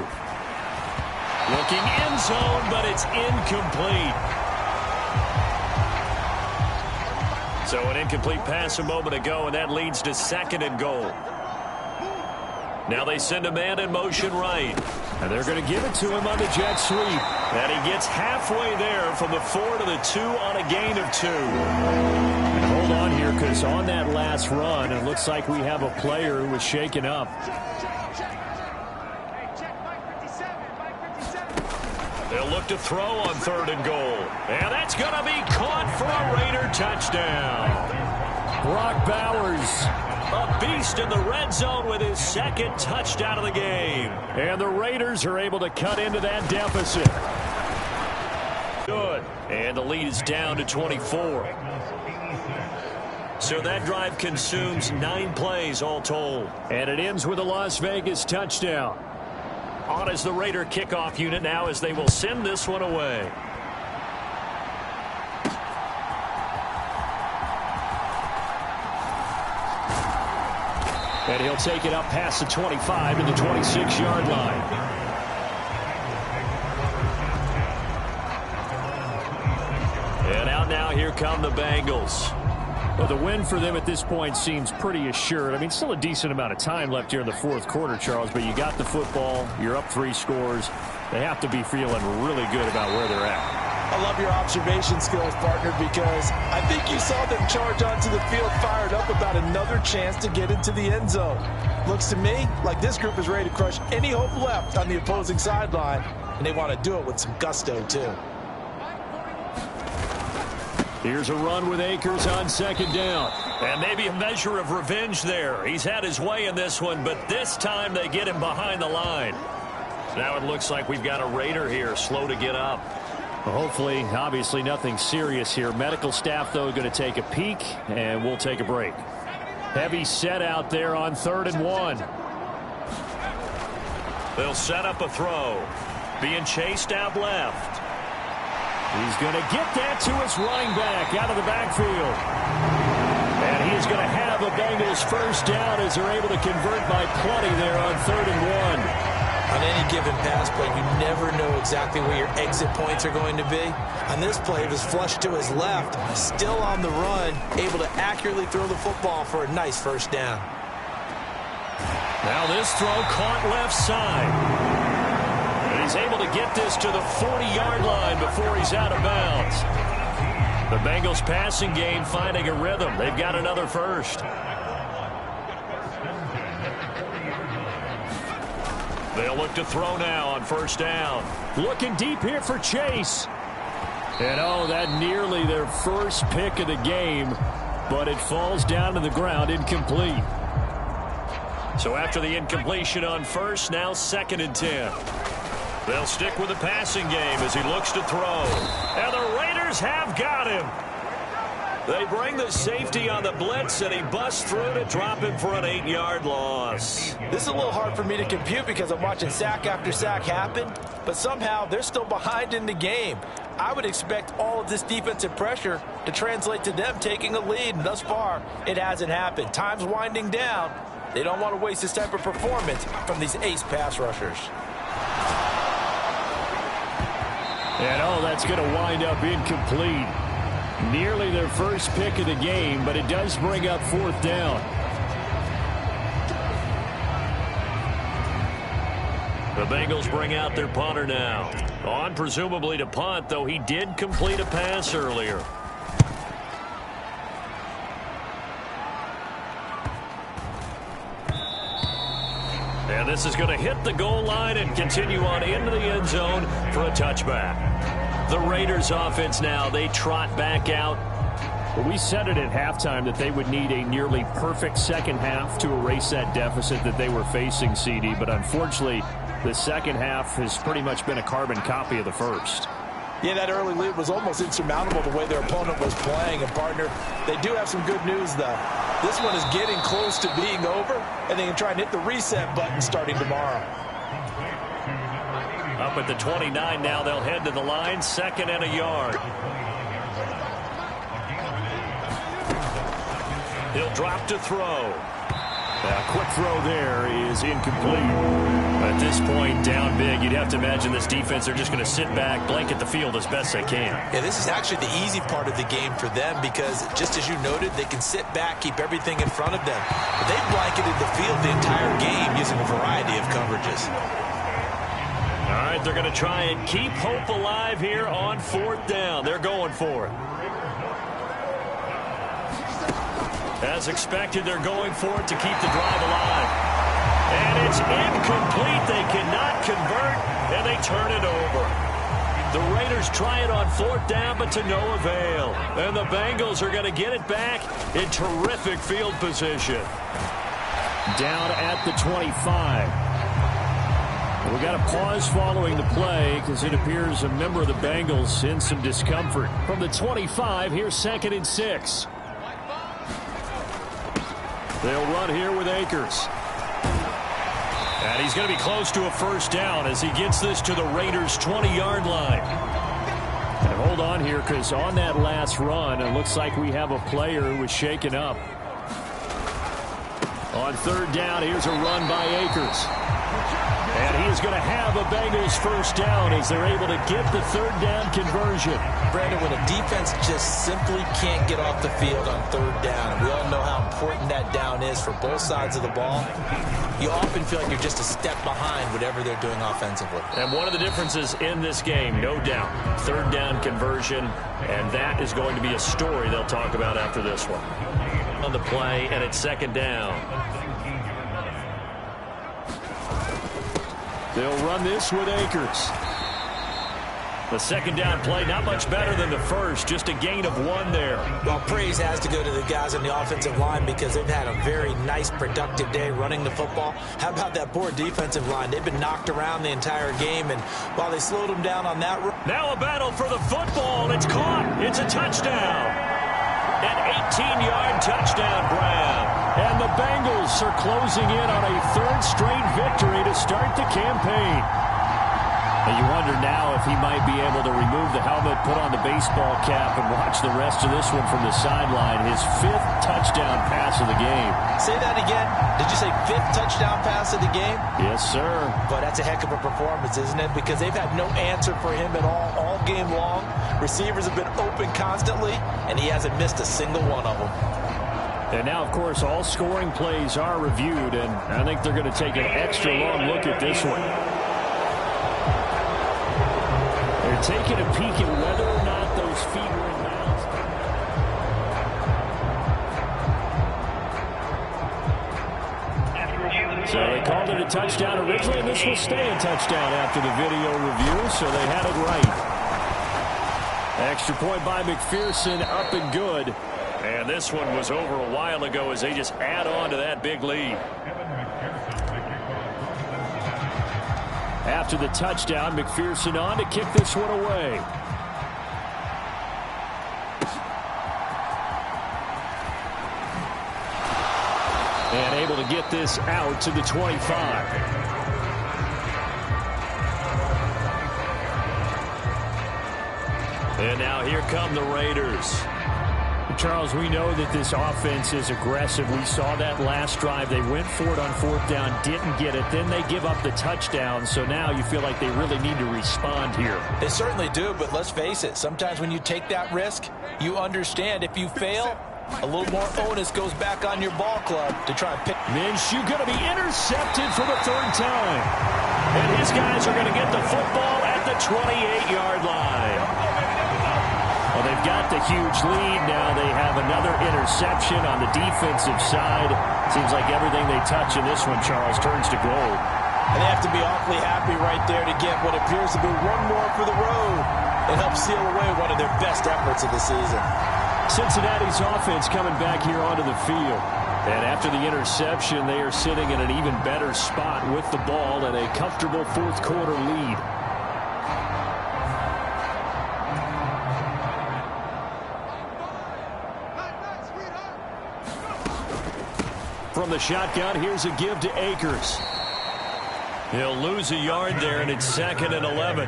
Looking end zone, but it's incomplete. So an incomplete pass a moment ago, and that leads to 2nd and goal. Now they send a man in motion right. And they're going to give it to him on the jet sweep. And he gets halfway there from the 4 to the 2 on a gain of 2. And hold on here, because on that last run, it looks like we have a player who was shaken up. They'll look to throw on 3rd and goal. And that's going to be caught for a Raider touchdown. Brock Bowers. A beast in the red zone with his 2nd touchdown of the game. And the Raiders are able to cut into that deficit. Good. And the lead is down to 24. So that drive consumes 9 plays all told. And it ends with a Las Vegas touchdown. On is the Raider kickoff unit now as they will send this one away. And he'll take it up past the 25 to the 26-yard line. And out now, here come the Bengals. Well, the win for them at this point seems pretty assured. I mean, still a decent amount of time left here in the 4th quarter, Charles, but you got the football, you're up 3 scores. They have to be feeling really good about where they're at. I love your observation skills, partner, because I think you saw them charge onto the field fired up about another chance to get into the end zone. Looks to me like this group is ready to crush any hope left on the opposing sideline, and they want to do it with some gusto, too. Here's a run with Akers on 2nd down. And maybe a measure of revenge there. He's had his way in this one, but this time they get him behind the line. Now it looks like we've got a Raider here, slow to get up. Well, hopefully, obviously nothing serious here. Medical staff, though, going to take a peek, and we'll take a break. Heavy set out there on 3rd and 1. They'll set up a throw. Being chased out left. He's going to get that to his running back out of the backfield. And he's going to have a Bengals 1st down as they're able to convert by plenty there on 3rd and 1. On any given pass play, you never know exactly where your exit points are going to be. On this play, it was flushed to his left, still on the run, able to accurately throw the football for a nice 1st down. Now this throw caught left side. And he's able to get this to the 40-yard line before he's out of bounds. The Bengals passing game finding a rhythm. They've got another 1st. They'll look to throw now on 1st down. Looking deep here for Chase. And oh, that nearly their 1st pick of the game, but it falls down to the ground incomplete. So after the incompletion on 1st, now 2nd and 10. They'll stick with the passing game as he looks to throw. And the Raiders have got him. They bring the safety on the blitz, and he busts through to drop him for an 8-yard loss. This is a little hard for me to compute because I'm watching sack after sack happen, but somehow they're still behind in the game. I would expect all of this defensive pressure to translate to them taking a lead, and thus far, it hasn't happened. Time's winding down. They don't want to waste this type of performance from these ace pass rushers. And oh, that's going to wind up incomplete. Nearly their 1st pick of the game, but it does bring up 4th down. The Bengals bring out their punter now. On presumably to punt, though he did complete a pass earlier. And this is going to hit the goal line and continue on into the end zone for a touchback. The Raiders offense now, they trot back out. Well, we said it at halftime that they would need a nearly perfect 2nd half to erase that deficit that they were facing, CD. But unfortunately, the 2nd half has pretty much been a carbon copy of the 1st. Yeah, that early lead was almost insurmountable the way their opponent was playing. And, partner, they do have some good news, though. This one is getting close to being over, and they can try and hit the reset button starting tomorrow. Up at the 29 now, they'll head to the line, 2nd and a yard. He'll drop to throw. Quick throw there is incomplete. At this point, down big, you'd have to imagine this defense, they're just going to sit back, blanket the field as best they can. Yeah, this is actually the easy part of the game for them because, just as you noted, they can sit back, keep everything in front of them. But they've blanketed the field the entire game using a variety of coverages. All right, they're going to try and keep hope alive here on 4th down. They're going for it. As expected, they're going for it to keep the drive alive. And it's incomplete. They cannot convert, and they turn it over. The Raiders try it on 4th down, but to no avail. And the Bengals are going to get it back in terrific field position. Down at the 25. We got a pause following the play because it appears a member of the Bengals in some discomfort. From the 25, here's 2nd and 6. They'll run here with Akers. And he's going to be close to a 1st down as he gets this to the Raiders' 20-yard line. And hold on here because on that last run, it looks like we have a player who was shaken up. On 3rd down, here's a run by Akers. And he is going to have a Bengals 1st down as they're able to get the 3rd down conversion. Brandon, when a defense just simply can't get off the field on 3rd down, and we all know how important that down is for both sides of the ball, you often feel like you're just a step behind whatever they're doing offensively. And one of the differences in this game, no doubt, 3rd down conversion, and that is going to be a story they'll talk about after this one. On the play, and it's 2nd down. They'll run this with Akers. The 2nd down play, not much better than the first, just a gain of 1 there. Well, praise has to go to the guys on the offensive line because they've had a very nice, productive day running the football. How about that poor defensive line? They've been knocked around the entire game, and while they slowed them down on that run. Now a battle for the football, and it's caught. It's a touchdown. An 18-yard touchdown grab. And the Bengals are closing in on a 3rd straight victory to start the campaign. And you wonder now if he might be able to remove the helmet, put on the baseball cap, and watch the rest of this one from the sideline. His 5th touchdown pass of the game. Say that again. Did you say 5th touchdown pass of the game? Yes, sir. But that's a heck of a performance, isn't it? Because they've had no answer for him at all game long. Receivers have been open constantly, and he hasn't missed a single one of them. And now, of course, all scoring plays are reviewed, and I think they're going to take an extra long look at this one. They're taking a peek at whether or not those feet were in bounds. So they called it a touchdown originally, and this will stay a touchdown after the video review, so they had it right. Extra point by McPherson, up and good. And this one was over a while ago as they just add on to that big lead. After the touchdown, McPherson on to kick this one away. And able to get this out to the 25. And now here come the Raiders. Charles, we know that this offense is aggressive. We saw that last drive. They went for it on 4th down, didn't get it. Then they give up the touchdown. So now you feel like they really need to respond here. They certainly do, but let's face it. Sometimes when you take that risk, you understand if you fail, a little more onus goes back on your ball club to try and pick. Minshew going to be intercepted for the 3rd time. And his guys are going to get the football at the 28-yard line. Well, they've got the huge lead. Now they have another interception on the defensive side. Seems like everything they touch in this one, Charles, turns to gold. And they have to be awfully happy right there to get what appears to be one more for the road. It helps seal away one of their best efforts of the season. Cincinnati's offense coming back here onto the field. And after the interception, they are sitting in an even better spot with the ball and a comfortable 4th quarter lead. From the shotgun, here's a give to Akers. He'll lose a yard there, and it's 2nd and 11.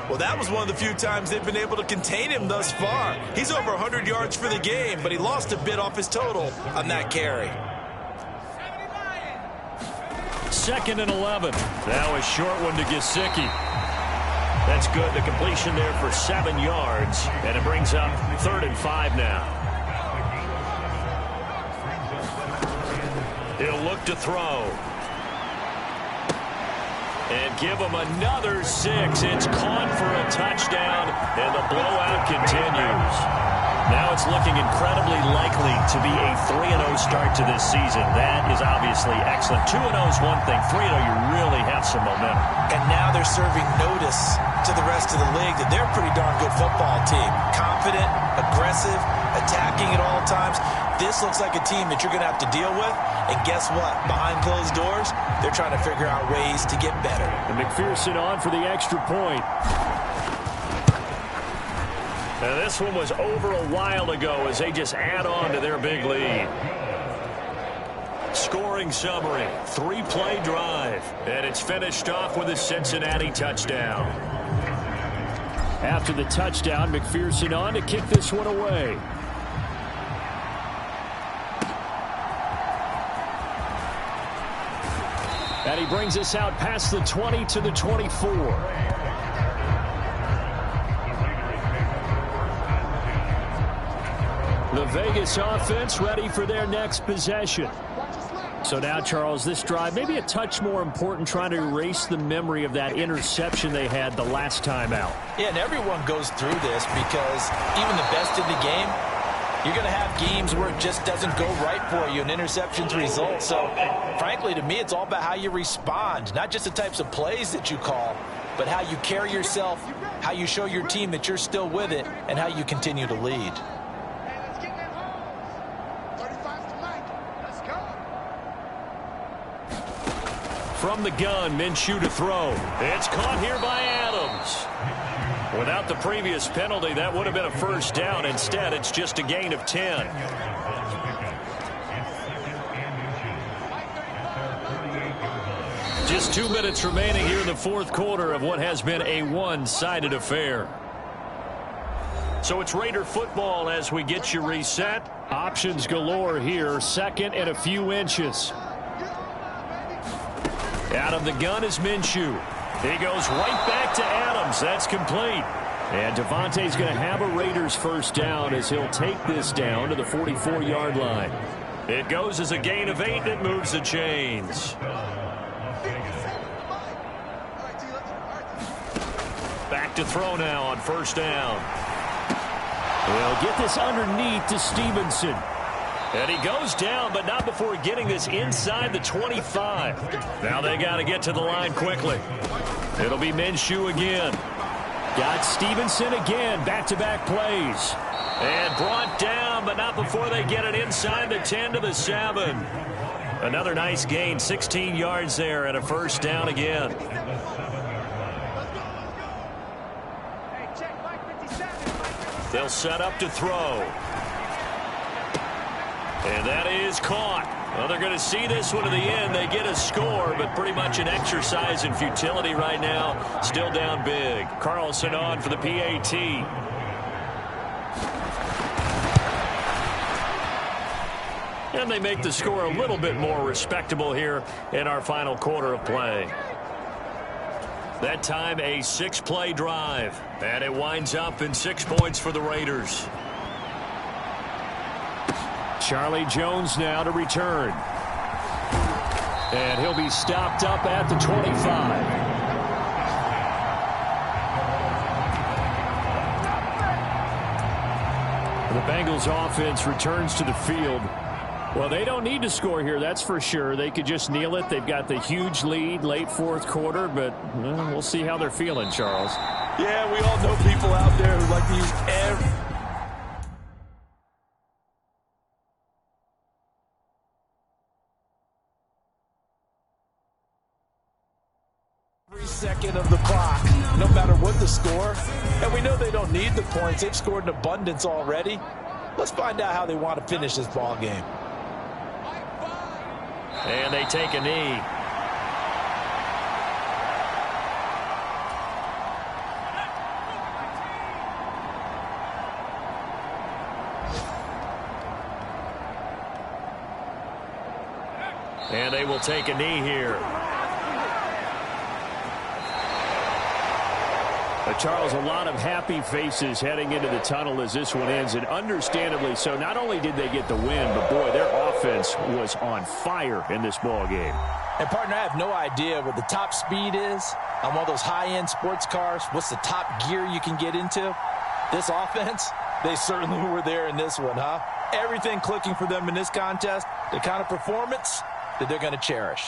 Well, that was one of the few times they've been able to contain him thus far. He's over 100 yards for the game, but he lost a bit off his total on that carry. 2nd and 11. Now a short one to Gesicki. That's good. The completion there for 7 yards. And it brings up 3rd and 5 now. He'll look to throw. And give him another 6. It's caught for a touchdown, and the blowout continues. Now it's looking incredibly likely to be a 3-0 start to this season. That is obviously excellent. 2-0 is one thing. 3-0, you really have some momentum. And now they're serving notice to the rest of the league that they're a pretty darn good football team. Confident, aggressive, attacking at all times. This looks like a team that you're going to have to deal with. And guess what? Behind closed doors, they're trying to figure out ways to get better. And McPherson on for the extra point. Now this one was over a while ago as they just add on to their big lead. Scoring summary, 3-play drive. And it's finished off with a Cincinnati touchdown. After the touchdown, McPherson on to kick this one away. And he brings us out past the 20 to the 24. The Vegas offense ready for their next possession. So now, Charles, this drive maybe a touch more important, trying to erase the memory of that interception they had the last time out. Yeah, and everyone goes through this because even the best in the game, you're going to have games where it just doesn't go right for you and interceptions result. So, frankly, to me, it's all about how you respond, not just the types of plays that you call, but how you carry yourself, how you show your team that you're still with it, and how you continue to lead. From the gun, Minshew to throw. It's caught here by Adams. Without the previous penalty, that would have been a first down. Instead, it's just a gain of 10. Just 2 minutes remaining here in the fourth quarter of what has been a one-sided affair. So it's Raider football as we get you reset. Options galore here. 2nd and a few inches. Out of the gun is Minshew. He goes right back to Adams. That's complete. And Devontae's going to have a Raiders first down as he'll take this down to the 44-yard line. It goes as a gain of 8, and it moves the chains. Back to throw now on first down. They'll get this underneath to Stevenson. And he goes down, but not before getting this inside the 25. Now they got to get to the line quickly. It'll be Minshew again. Got Stevenson again. Back-to-back plays. And brought down, but not before they get it inside the 10 to the 7. Another nice gain, 16 yards there, and a first down again. They'll set up to throw. And that is caught. Well, they're going to see this one to the end. They get a score, but pretty much an exercise in futility right now. Still down big. Carlson on for the PAT. And they make the score a little bit more respectable here in our final quarter of play. That time a 6-play drive. And it winds up in 6 points for the Raiders. Charlie Jones now to return. And he'll be stopped up at the 25. The Bengals offense returns to the field. Well, they don't need to score here, that's for sure. They could just kneel it. They've got the huge lead late fourth quarter, but we'll see how they're feeling, Charles. Yeah, we all know people out there who like to use every second of the clock, no matter what the score. And we know they don't need the points. They've scored in abundance already. Let's find out how they want to finish this ball game. And they take a knee. And they will take a knee here. Charles, a lot of happy faces heading into the tunnel as this one ends, and understandably so. Not only did they get the win, but, boy, their offense was on fire in this ball game. And, partner, I have no idea what the top speed is on one of those high-end sports cars. What's the top gear you can get into? This offense, they certainly were there in this one, huh? Everything clicking for them in this contest, the kind of performance that they're going to cherish.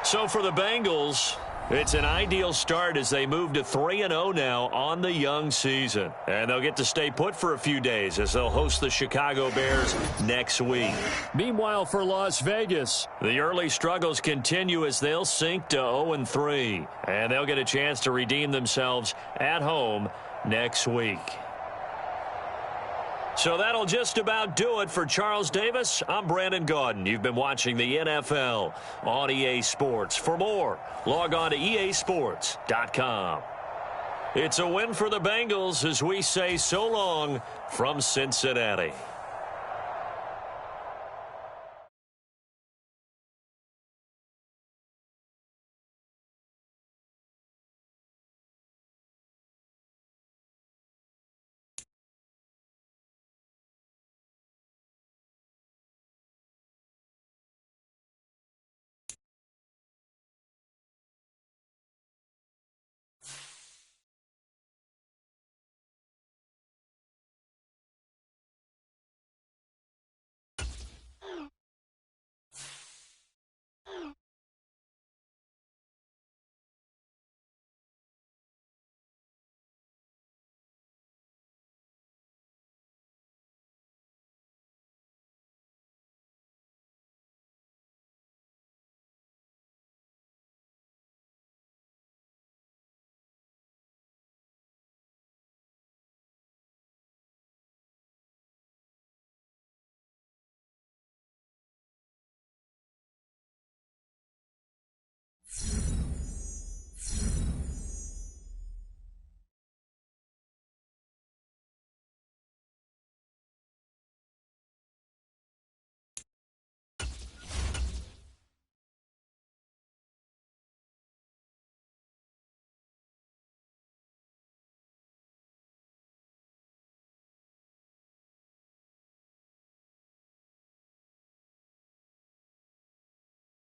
So for the Bengals, it's an ideal start as they move to 3-0 now on the young season. And they'll get to stay put for a few days as they'll host the Chicago Bears next week. Meanwhile, for Las Vegas, the early struggles continue as they'll sink to 0-3. And they'll get a chance to redeem themselves at home next week. So that'll just about do it for Charles Davis. I'm Brandon Gaudin. You've been watching the NFL on EA Sports. For more, log on to easports.com. It's a win for the Bengals as we say so long from Cincinnati.